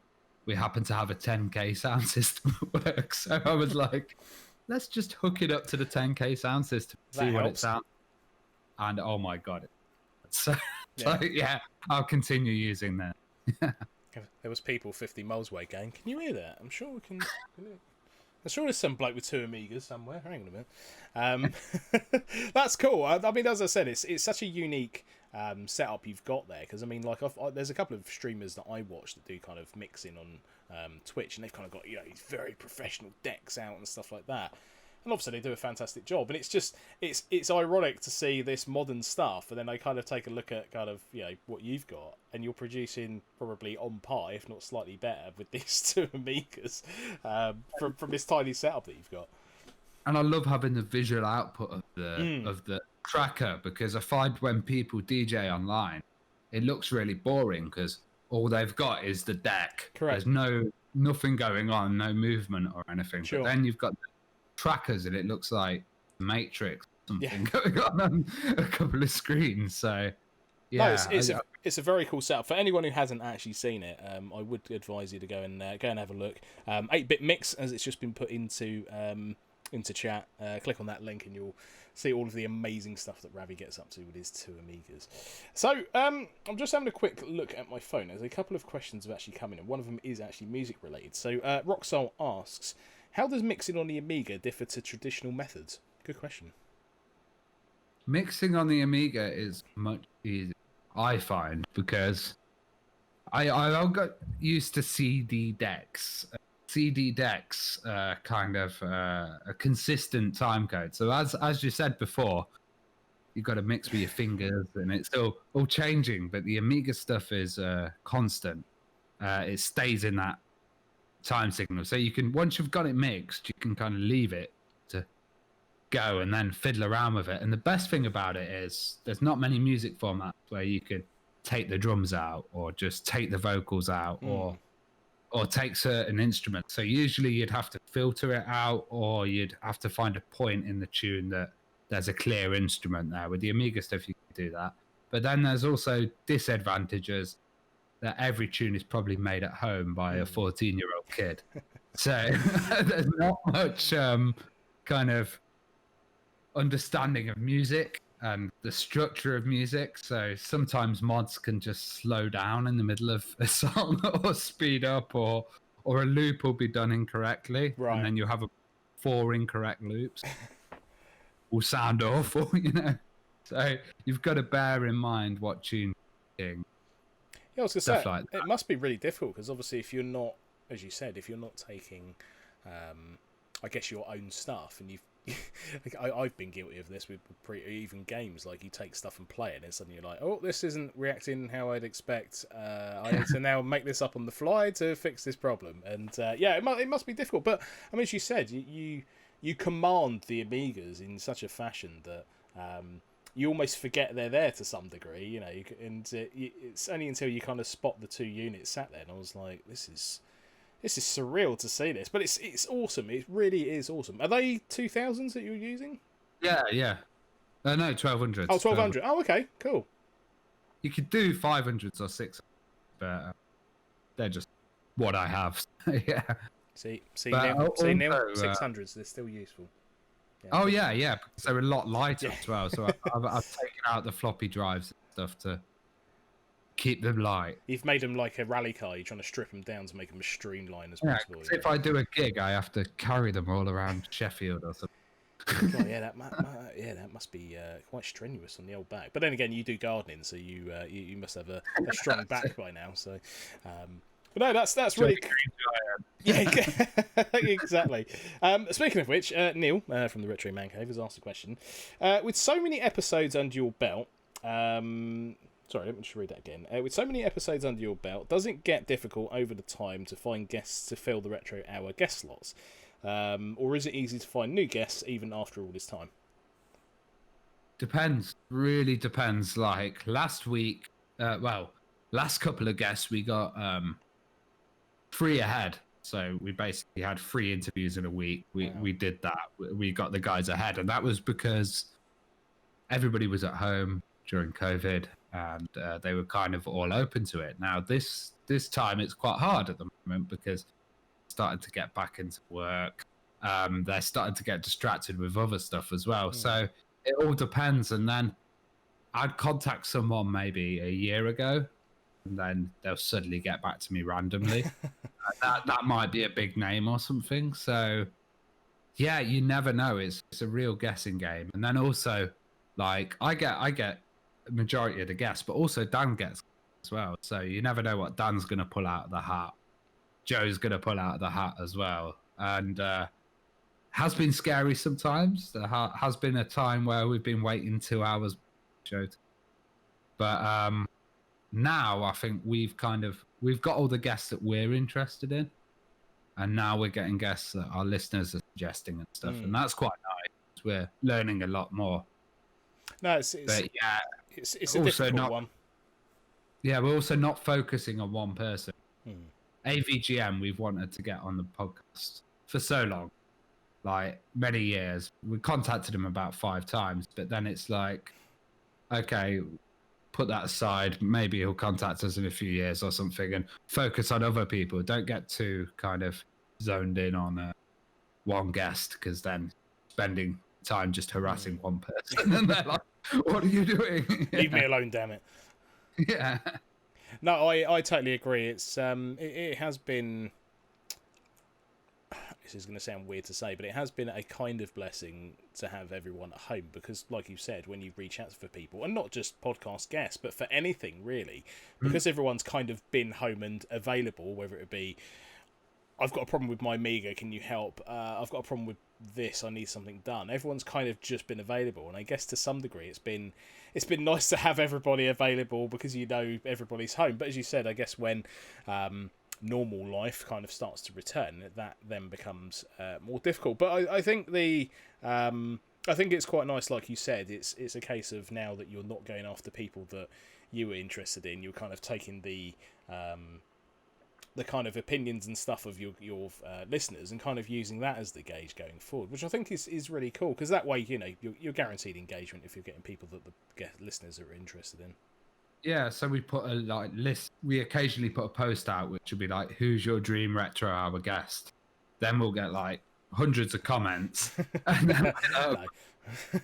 we happened to have a 10K sound system at work. So I was like, let's just hook it up to the 10K sound system, see what it sounds. And oh my god, so yeah, I'll continue using that. There was people 50 miles away going, can you hear that? I'm sure we can. I'm sure there's some bloke with 2 Amigas somewhere. Hang on a minute. That's cool. I mean, as I said, it's such a unique setup you've got there. Because I mean, like, there's a couple of streamers that I watch that do kind of mixing on Twitch, and they've kind of got these very professional decks out and stuff like that. And obviously they do a fantastic job. And it's just it's ironic to see this modern stuff, and then they kind of take a look at kind of what you've got, and you're producing probably on par, if not slightly better, with these 2 Amigas from this tiny setup that you've got. And I love having the visual output of the tracker, because I find when people DJ online, it looks really boring because all they've got is the deck. Correct. There's nothing going on, no movement or anything. Sure. But then you've got trackers and it looks like Matrix or something going on a couple of screens. So yeah, no, it's a very cool setup. For anyone who hasn't actually seen it, I would advise you to go and have a look. 8-bit mix, as it's just been put into chat. Click on that link and you'll see all of the amazing stuff that Ravi gets up to with his 2 Amigas. So I'm just having a quick look at my phone. There's a couple of questions have actually come in, and one of them is actually music related. So Roxol asks, how does mixing on the Amiga differ to traditional methods? Good question. Mixing on the Amiga is much easier, I find, because I got used to CD decks. CD decks kind of a consistent time code. So as you said before, you've got to mix with your fingers, and it's all changing. But the Amiga stuff is constant. It stays in that time signal. So you can, once you've got it mixed, you can kind of leave it to go and then fiddle around with it. And the best thing about it is there's not many music formats where you could take the drums out or just take the vocals out or take certain instruments. So usually you'd have to filter it out, or you'd have to find a point in the tune that there's a clear instrument there. With the Amiga stuff, you can do that. But then there's also disadvantages that every tune is probably made at home by a 14-year-old kid. So there's not much kind of understanding of music and the structure of music. So sometimes mods can just slow down in the middle of a song or speed up, or a loop will be done incorrectly. Right. And then you have 4 incorrect loops. Will sound awful, So you've got to bear in mind what tune you're doing. Yeah, I was going to say, it must be really difficult, because obviously if you're not, as you said, if you're not taking, I guess, your own stuff, and I've been guilty of this with even games, like you take stuff and play it, and suddenly you're like, oh, this isn't reacting how I'd expect. I need to now make this up on the fly to fix this problem. And it must be difficult. But I mean, as you said, you command the Amigas in such a fashion that you almost forget they're there to some degree, and it's only until you kind of spot the 2 units sat there, and I was like, this is surreal to see this, but it's awesome. It really is awesome. Are they 2000s that you're using? Yeah. No, 1200s. Oh, 1200. Oh, okay, cool. You could do 500s or 600s, but they're just what I have. Yeah. See, Neil, 600s, they're still useful. Yeah. Yeah, because they're a lot lighter as well. So I've taken out the floppy drives and stuff to keep them light. You've made them like a rally car. You're trying to strip them down to make them as streamlined as possible. If I do a gig, I have to carry them all around Sheffield or something. God, that must be quite strenuous on the old back. But then again, you do gardening, so you must have a strong back by now. So, but no, that's really yeah, exactly. Speaking of which, Neil from the Retro Man Cave has asked a question. With so many episodes under your belt, sorry, let me just read that again. With so many episodes under your belt, does it get difficult over the time to find guests to fill the Retro Hour guest slots? Or is it easy to find new guests even after all this time? Depends. Really depends. Like last week, last couple of guests, we got 3 ahead. So we basically had 3 interviews in a week. We did that. We got the guys ahead. And that was because everybody was at home during COVID, and they were kind of all open to it. Now, this time it's quite hard at the moment because starting to get back into work. They're starting to get distracted with other stuff as well. So it all depends. And then I'd contact someone maybe a year ago and then they'll suddenly get back to me randomly. That might be a big name or something. So yeah, you never know. It's a real guessing game. And then also, like I get a majority of the guests, but also Dan gets as well. So you never know what Dan's gonna pull out of the hat. Joe's gonna pull out of the hat as well. And has been scary sometimes. There has been a time where we've been waiting 2 hours show. But now I think we've got all the guests that we're interested in. And now we're getting guests that our listeners are suggesting and stuff. And that's quite nice. We're learning a lot more. No, it's a difficult one. Yeah, we're also not focusing on one person. AVGM, we've wanted to get on the podcast for so long, like many years. We contacted him about 5 times, but then it's like, okay, put that aside. Maybe he'll contact us in a few years or something and focus on other people. Don't get too kind of zoned in on one guest, because then spending time just harassing one person and they're like, what are you doing? Leave me alone, damn it. Yeah. No, I totally agree. It's it has been, this is going to sound weird to say, but it has been a kind of blessing to have everyone at home, because like you said, when you reach out for people, and not just podcast guests, but for anything really, because everyone's kind of been home and available, whether it be, I've got a problem with my Amiga, can you help? I've got a problem with this, I need something done. Everyone's kind of just been available, and I guess to some degree it's been nice to have everybody available, because you know everybody's home. But as you said, I guess when normal life kind of starts to return, that then becomes more difficult. But I think I think it's quite nice, like you said. It's a case of now that you're not going after people that you were interested in. You're kind of taking the kind of opinions and stuff of your listeners and kind of using that as the gauge going forward, which I think is really cool, because that way, you know, you're guaranteed engagement if you're getting people that the listeners are interested in. Yeah, so we put a list. We occasionally put a post out which will be like, "Who's your dream retro hour guest?" Then we'll get like hundreds of comments, and then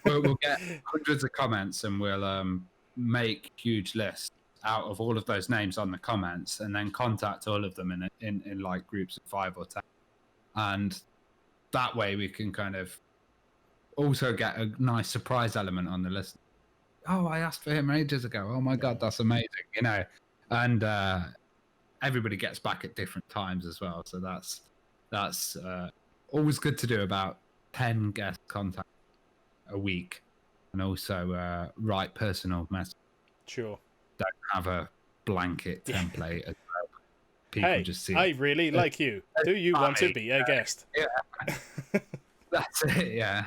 we'll get hundreds of comments, and we'll make huge lists out of all of those names on the comments, and then contact all of them in like groups of 5 or 10, and that way we can kind of also get a nice surprise element on the list. Oh, I asked for him ages ago. Oh my God, that's amazing, you know. And everybody gets back at different times as well, so that's always good to do. About 10 guest contact a week, and also write personal messages. Sure. Don't have a blanket template as well. People just see. I really like you. Do you want to be a guest? Yeah. That's it. Yeah.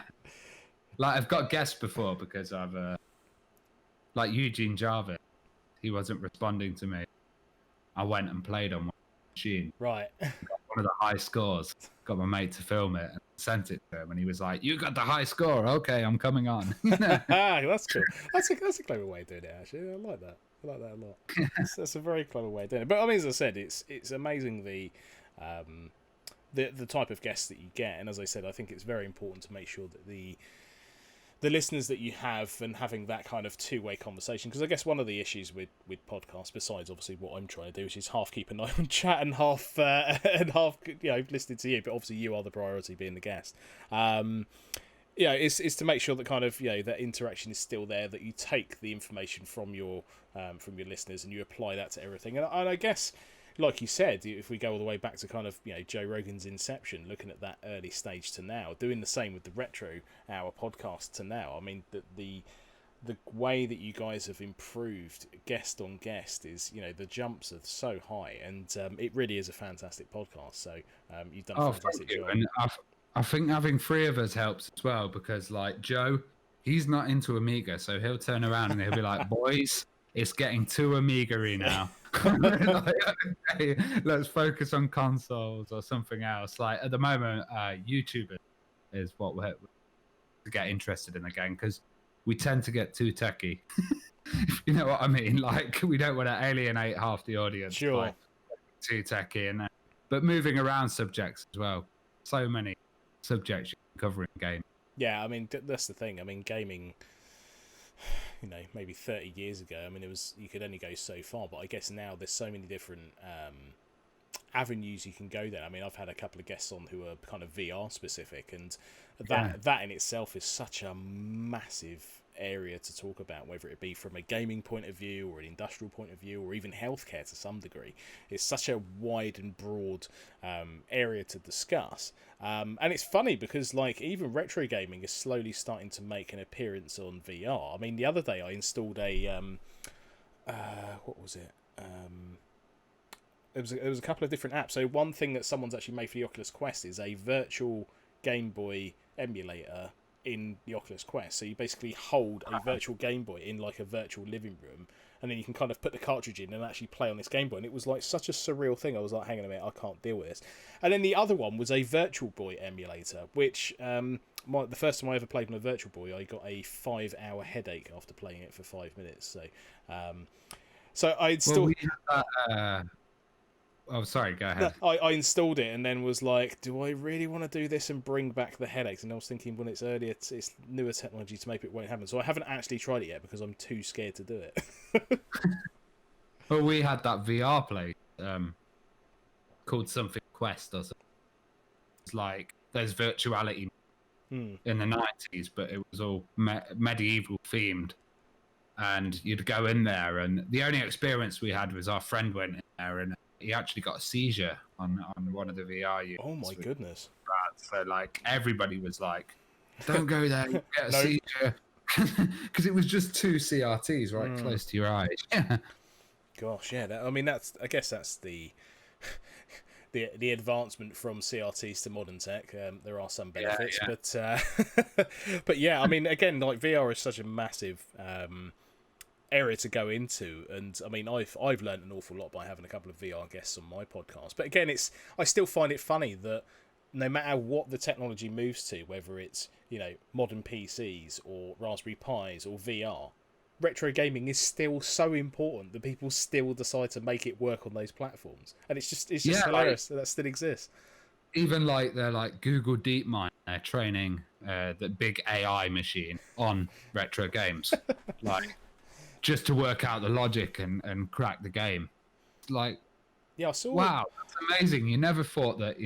Like I've got guests before because I've like Eugene Jarvis. He wasn't responding to me. I went and played on my machine. Right. Got one of the high scores. Got my mate to film it and sent it to him, and he was like, "You got the high score. Okay, I'm coming on." That's cool. That's a clever way of doing it. Actually, I like that. I like that a lot. That's a very clever way of doing it. But I mean, as I said, it's amazing the type of guests that you get, and as I said, I think it's very important to make sure that the listeners that you have, and having that kind of two-way conversation, because I guess one of the issues with podcasts, besides obviously what I'm trying to do, which is half keep an eye on chat and half listening to you, but obviously you are the priority, being the guest. Is to make sure that kind of that interaction is still there, that you take the information from your listeners and you apply that to everything. And I guess, like you said, if we go all the way back to kind of Joe Rogan's inception, looking at that early stage to now, doing the same with the Retro Hour podcast to now, I mean the way that you guys have improved guest on guest is, the jumps are so high, and it really is a fantastic podcast. So you've done a fantastic job. And I think having 3 of us helps as well, because like Joe, he's not into Amiga, so he'll turn around and he'll be like, "Boys, it's getting too Amiga-y now." Like, okay, let's focus on consoles or something else. Like at the moment, YouTube is what we're to get interested in again, because we tend to get too techie. You know what I mean? Like we don't want to alienate half the audience. Sure. By too techie, and but moving around subjects as well. So many subjects you can cover in game. Yeah, I mean that's the thing. I mean gaming maybe 30 years ago, I mean, you could only go so far, but I guess now there's so many different avenues you can go there. I mean, I've had a couple of guests on who are kind of VR specific, and that in itself is such a massive area to talk about, whether it be from a gaming point of view or an industrial point of view or even healthcare to some degree. It's such a wide and broad area to discuss, and it's funny because like even retro gaming is slowly starting to make an appearance on VR. I mean, the other day I installed a what was it? It was a couple of different apps. So one thing that someone's actually made for the Oculus Quest is a virtual Game Boy emulator in the Oculus Quest. So you basically hold a virtual Game Boy in like a virtual living room, and then you can kind of put the cartridge in and actually play on this Game Boy. And it was like such a surreal thing. I was like, hang on a minute, I can't deal with this. And then the other one was a Virtual Boy emulator, which the first time I ever played on a Virtual Boy, I got a 5-hour headache after playing it for 5 minutes. So I'd still. Well, we had that, oh, sorry, go ahead. I installed it and then was like, do I really want to do this and bring back the headaches? And I was thinking, when it's earlier, it's newer technology, to maybe it won't happen. So I haven't actually tried it yet because I'm too scared to do it. Well, we had that VR place called something Quest or something. It's like there's virtuality in the 90s, but it was all medieval themed. And you'd go in there, and the only experience we had was our friend went in there and he actually got a seizure on one of the VR units. Oh my goodness. So like everybody was like, don't go there, you get a seizure. Because it was just 2 CRTs right close to your eyes. Gosh, yeah. I guess that's the advancement from CRTs to modern tech. There are some benefits, but yeah, I mean, again, like VR is such a massive area to go into, and I mean, I've learned an awful lot by having a couple of VR guests on my podcast. But again, I still find it funny that no matter what the technology moves to, whether it's modern PCs or Raspberry Pis or VR, retro gaming is still so important that people still decide to make it work on those platforms, and it's just hilarious that still exists. Even like they're like Google DeepMind, they're training the big AI machine on retro games, like just to work out the logic and crack the game. Like, yeah, I saw. Wow, that's amazing! You never thought that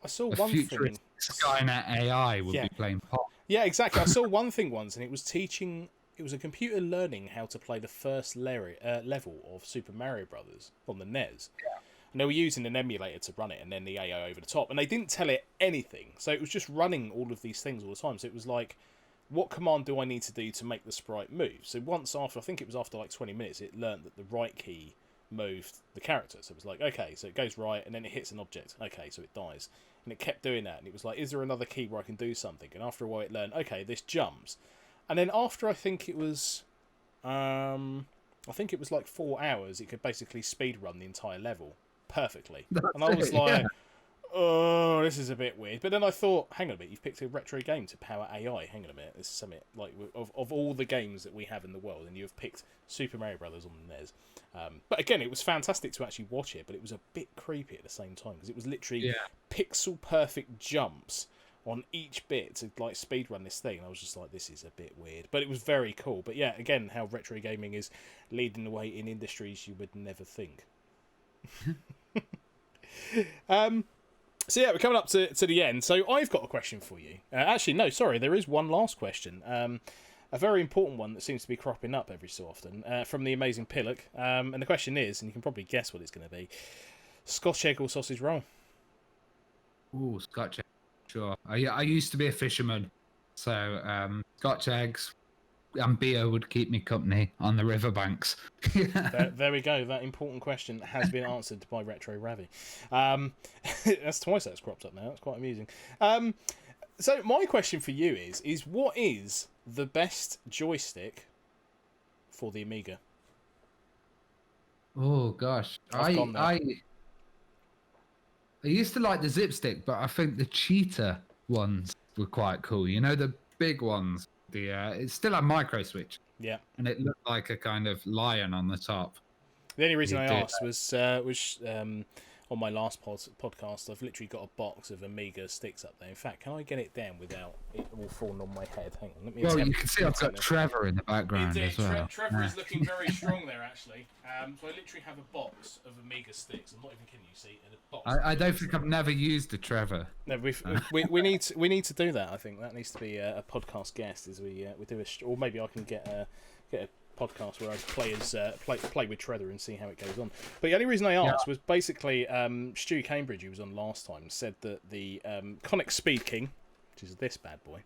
I saw a one futuristic Skynet AI would be playing pop. Yeah, exactly. I saw one thing once, and it was teaching. It was a computer learning how to play the first level of Super Mario Brothers on the NES. Yeah. And they were using an emulator to run it, and then the AI over the top. And they didn't tell it anything, so it was just running all of these things all the time. So it was like, what command do I need to do to make the sprite move? So I think it was after like 20 minutes, it learned that the right key moved the character. So it was like, okay, so it goes right, and then it hits an object. Okay, so it dies. And it kept doing that, and it was like, is there another key where I can do something? And after a while it learned, okay, this jumps. And then after I think it was like 4 hours, it could basically speed run the entire level perfectly. And I was like, oh, this is a bit weird. But then I thought, hang on a minute, you've picked a retro game to power AI. Hang on a minute, this is something like of all the games that we have in the world, and you've picked Super Mario Brothers on the NES. But again, it was fantastic to actually watch it, but it was a bit creepy at the same time because it was literally pixel perfect jumps on each bit to like speed run this thing. And I was just like, this is a bit weird, but it was very cool. But yeah, again, how retro gaming is leading the way in industries you would never think. So yeah, we're coming up to the end. So I've got a question for you. Actually, no, sorry, there is one last question. A very important one that seems to be cropping up every so often from the amazing Pillock. And the question is, and you can probably guess what it's going to be: Scotch egg or sausage roll? Ooh, Scotch egg. Sure. I used to be a fisherman, so Scotch eggs and beer would keep me company on the riverbanks. There we go. That important question has been answered by Retro Ravi. That's twice that's cropped up now. That's quite amusing. So my question for you is what is the best joystick for the Amiga? Oh gosh, I used to like the Zip Stick, but I think the Cheetah ones were quite cool. You know, the big ones. It still had micro switch. Yeah. And it looked like a kind of lion on the top. The only reason I asked was on my last podcast, I've literally got a box of Amiga sticks up there. In fact, can I get it down without it all falling on my head? Hang on, let me. Well, you can see I've got Trevor in the background as well. Trevor is looking very strong there, actually. So I literally have a box of Amiga sticks. I'm not even kidding you. See, in a box. I don't think I've never used a Trevor. No, we need to do that. I think that needs to be a podcast guest. Is we do or maybe I can get a podcast where I play with Trevor and see how it goes on. But the only reason I asked was basically Stu Cambridge, who was on last time, said that the Conic Speed King, which is this bad boy,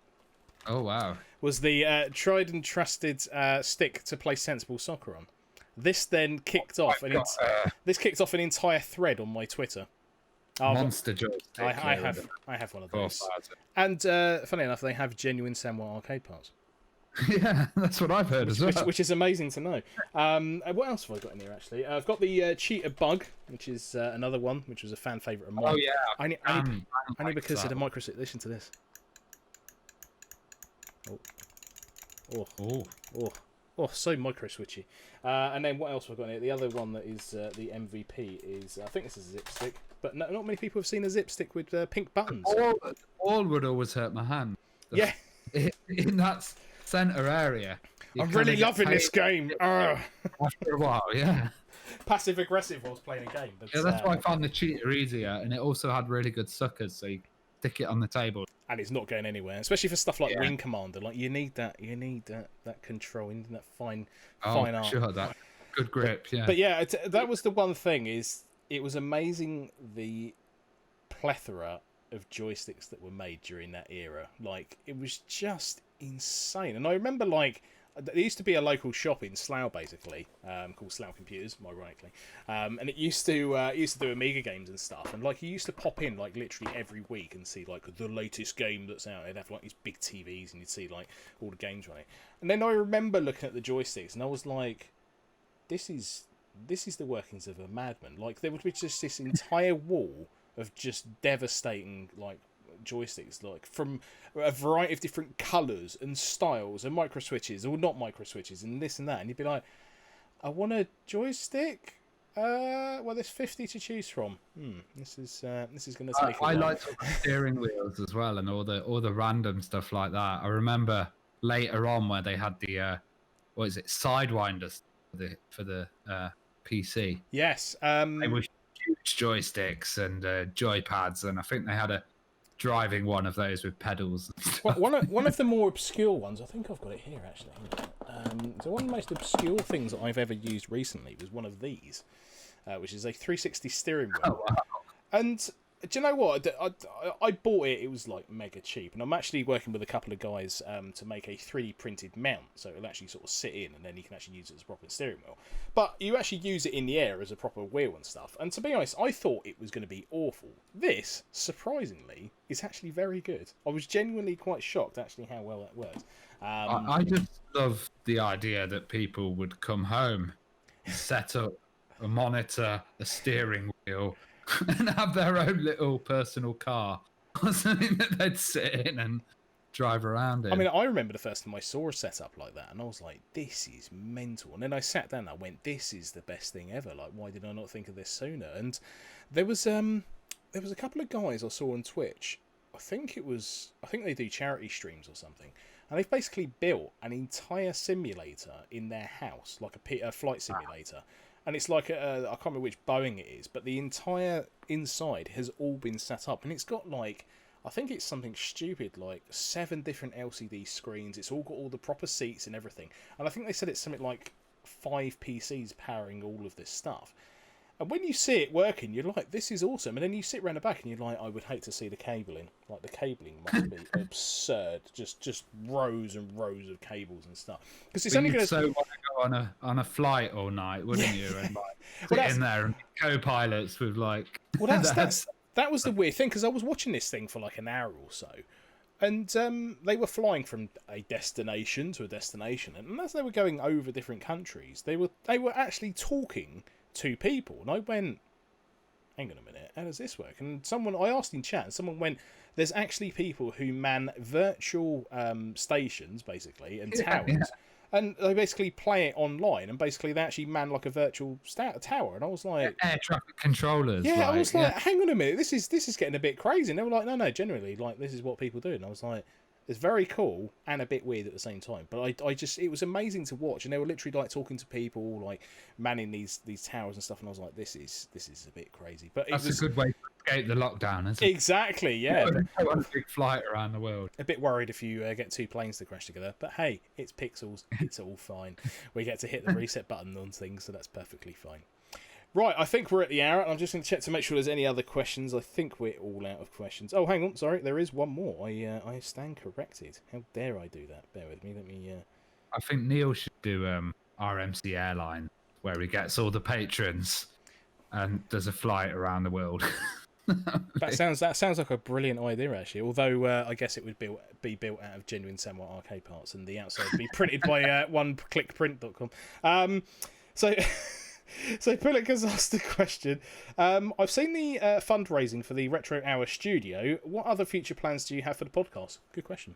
was the tried and trusted stick to play sensible soccer on. This then kicked off an entire thread on my Twitter. Monster joystick. I have one of those. And funny enough, they have genuine Samurai arcade parts. Yeah, that's what I've heard as well. Which is amazing to know. What else have I got in here, actually? I've got the Cheetah Bug, which is another one, which was a fan favourite of mine. Oh, yeah. Only because of the micro... Listen to this. Oh, so micro switchy. And then what else have I got in here? The other one that is the MVP is... I think this is a zip stick. But not many people have seen a zip stick with pink buttons. All would always hurt my hand. Yeah. In that centre area. I'm really loving this game. After a while, yeah. Passive aggressive whilst playing a game. But, yeah, that's why I found the cheater easier, and it also had really good suckers, so you stick it on the table. And it's not going anywhere, especially for stuff like Wing Commander. Like you need that control, that fine art. Sure, that good grip. Yeah. But yeah, that was the one thing is it was amazing the plethora of joysticks that were made during that era. Like it was just insane. And I remember like there used to be a local shop in Slough basically called Slough Computers, ironically, and it used to do Amiga games and stuff. And like you used to pop in like literally every week and see like the latest game that's out. They'd have like these big TVs and you'd see like all the games running. And then I remember looking at the joysticks and I was like, this is the workings of a madman. Like there would be just this entire wall of just devastating like joysticks, like from a variety of different colours and styles and micro switches or not micro switches and this and that, and you'd be like, I want a joystick. Well, there's 50 to choose from. This is going to take. I like steering wheels as well, and all the random stuff like that. I remember later on where they had the sidewinders for the PC. Yes, they were huge joysticks and joypads, and I think they had a driving one of those with pedals. One of the more obscure ones, I think I've got it here actually. So one of the most obscure things that I've ever used recently was one of these, which is a 360 steering wheel. Oh, wow. And do you know what? I bought it. It was like mega cheap, and I'm actually working with a couple of guys to make a 3D printed mount, so it'll actually sort of sit in, and then you can actually use it as a proper steering wheel. But you actually use it in the air as a proper wheel and stuff. And to be honest, I thought it was going to be awful. This, surprisingly, is actually very good. I was genuinely quite shocked actually how well it worked. I just love the idea that people would come home, set up a monitor, a steering wheel, and have their own little personal car or something that they'd sit in and drive around in. I mean, I remember the first time I saw a setup like that, and I was like, this is mental. And then I sat down and I went, this is the best thing ever. Like, why did I not think of this sooner? And there was a couple of guys I saw on Twitch. I think they do charity streams or something. And they've basically built an entire simulator in their house, like a flight simulator. And it's like, I can't remember which Boeing it is, but the entire inside has all been set up. And it's got like, I think it's something stupid, like 7 different LCD screens. It's all got all the proper seats and everything. And I think they said it's something like 5 PCs powering all of this stuff. And when you see it working, you're like, this is awesome. And then you sit around the back and you're like, I would hate to see the cabling. Like, the cabling must be absurd. Just rows and rows of cables and stuff. Because it's only going to... So want to go on a flight all night, wouldn't you? And like, sit in there and co-pilots with like... Well, that was the weird thing, because I was watching this thing for like an hour or so. And they were flying from a destination to a destination. And as they were going over different countries, they were actually talking to people, and I went, hang on a minute, how does this work? And I asked in chat, and someone went, there's actually people who man virtual stations basically and towers and they basically play it online, and basically they actually man like a virtual tower. And I was like, air traffic controllers. yeah, I was like, hang on a minute, this is getting a bit crazy. And they were like, no, generally, like, this is what people do. And I was like, it's very cool and a bit weird at the same time. But I just, it was amazing to watch. And they were literally like talking to people, like manning these towers and stuff. And I was like, this is a bit crazy. But that's a good way to escape the lockdown, isn't it? Exactly, yeah. Go on a big flight around the world. A bit worried if you get two planes to crash together. But hey, it's pixels. It's all fine. We get to hit the reset button on things, so that's perfectly fine. Right, I think we're at the hour, and I'm just going to check to make sure there's any other questions. I think we're all out of questions. Oh, hang on, sorry, there is one more. I stand corrected. How dare I do that? Bear with me, let me... I think Neil should do RMC Airline, where he gets all the patrons and does a flight around the world. That sounds like a brilliant idea, actually. Although I guess it would be built out of genuine Samurai arcade parts, and the outside would be printed by oneclickprint.com. So Pullick has asked a question. I've seen the fundraising for the Retro Hour studio. What other future plans do you have for the podcast? Good question.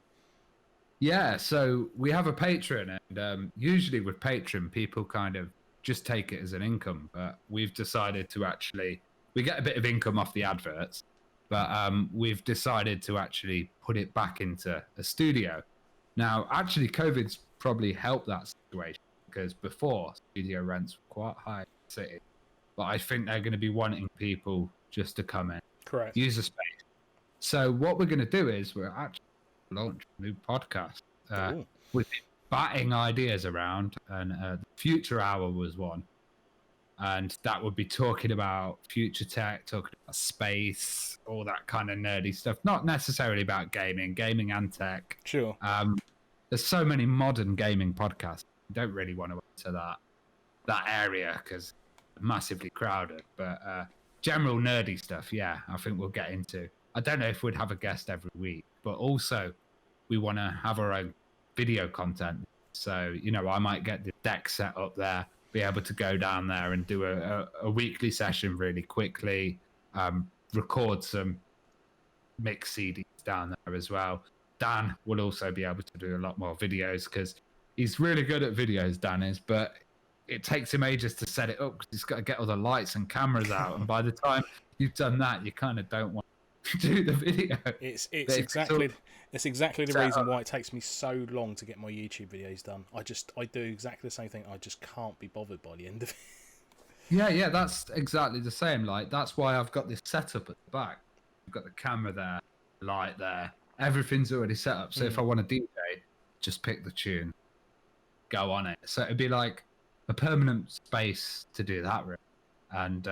Yeah, so we have a Patreon, and usually with Patreon, people kind of just take it as an income, but we've decided to actually... We get a bit of income off the adverts, but we've decided to actually put it back into a studio. Now, actually, COVID's probably helped that situation, because before, studio rents were quite high in the city. But I think they're going to be wanting people just to come in. Correct. Use a space. So what we're going to do is we're actually launch a new podcast with batting ideas around, and the Future Hour was one. And that would be talking about future tech, talking about space, all that kind of nerdy stuff. Not necessarily about gaming and tech. Sure. There's so many modern gaming podcasts. I don't really want to enter that area because it's massively crowded. But general nerdy stuff, yeah, I think we'll get into. I don't know if we'd have a guest every week, but also we want to have our own video content. So, I might get the deck set up there, be able to go down there and do a weekly session really quickly, record some mix CDs down there as well. Dan will also be able to do a lot more videos because he's really good at videos, Dan is, but it takes him ages to set it up because he's got to get all the lights and cameras out. And by the time you've done that, you kind of don't want to do the video. It's exactly the reason why it takes me so long to get my YouTube videos done. I do exactly the same thing. I just can't be bothered by the end of it. Yeah, that's exactly the same. Like, that's why I've got this setup at the back. I've got the camera there, light there. Everything's already set up. So if I want to DJ, just pick the tune, go on it. So it'd be like a permanent space to do that, really. And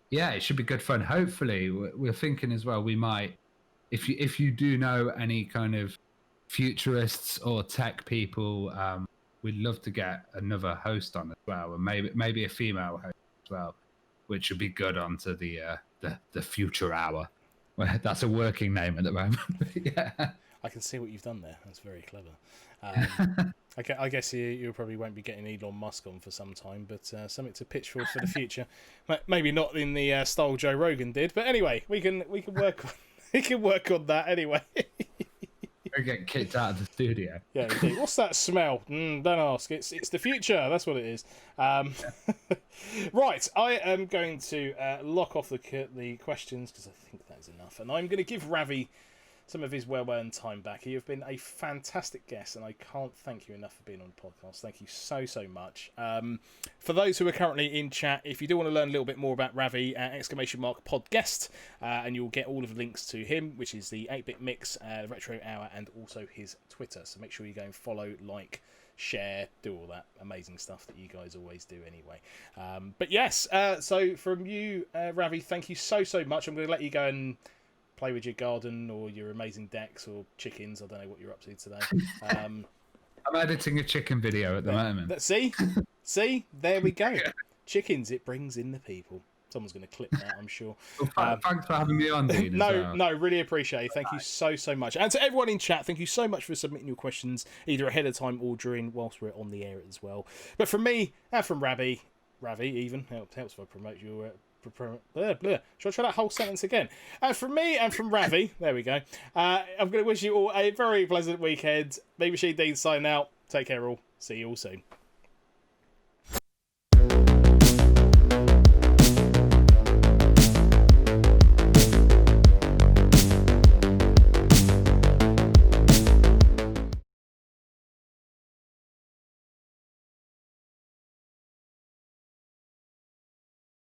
yeah, it should be good fun. Hopefully, we're thinking as well, we might, if you do know any kind of futurists or tech people, we'd love to get another host on as well, and maybe a female host as well, which would be good onto the Future Hour. Well, that's a working name at the moment. Yeah, I can see what you've done there. That's very clever. I guess you probably won't be getting Elon Musk on for some time, but something to pitch for the future. Maybe not in the style Joe Rogan did, but anyway, we can work on work on that anyway. We're getting kicked out of the studio. Yeah, indeed. What's that smell? Don't ask. It's the future. That's what it is. Right, I am going to lock off the questions because I think that is enough, and I'm going to give Ravi some of his well-earned time back. You have been a fantastic guest, and I can't thank you enough for being on the podcast. Thank you so much. For those who are currently in chat, if you do want to learn a little bit more about Ravi, !podguest, and you'll get all of the links to him, which is the 8-Bit Mix, Retro Hour, and also his Twitter. So make sure you go and follow, like, share, do all that amazing stuff that you guys always do anyway. But yes, so from you, Ravi, thank you so much. I'm going to let you go and play with your garden or your amazing decks or chickens. I don't know what you're up to today. I'm editing a chicken video at the moment. See, there we go. Chickens, it brings in the people. Someone's going to clip that, I'm sure. Well, thanks for having me on, Dean. No, really appreciate it. Thank you so much. And to everyone in chat, thank you so much for submitting your questions, either ahead of time or during, whilst we're on the air as well. But from me and from Ravi even, helps if I promote your... Blah, blah. Should I try that whole sentence again? From me and from Ravi, there we go. I'm going to wish you all a very pleasant weekend. Me, Machine Dean, signing out. Take care, all. See you all soon.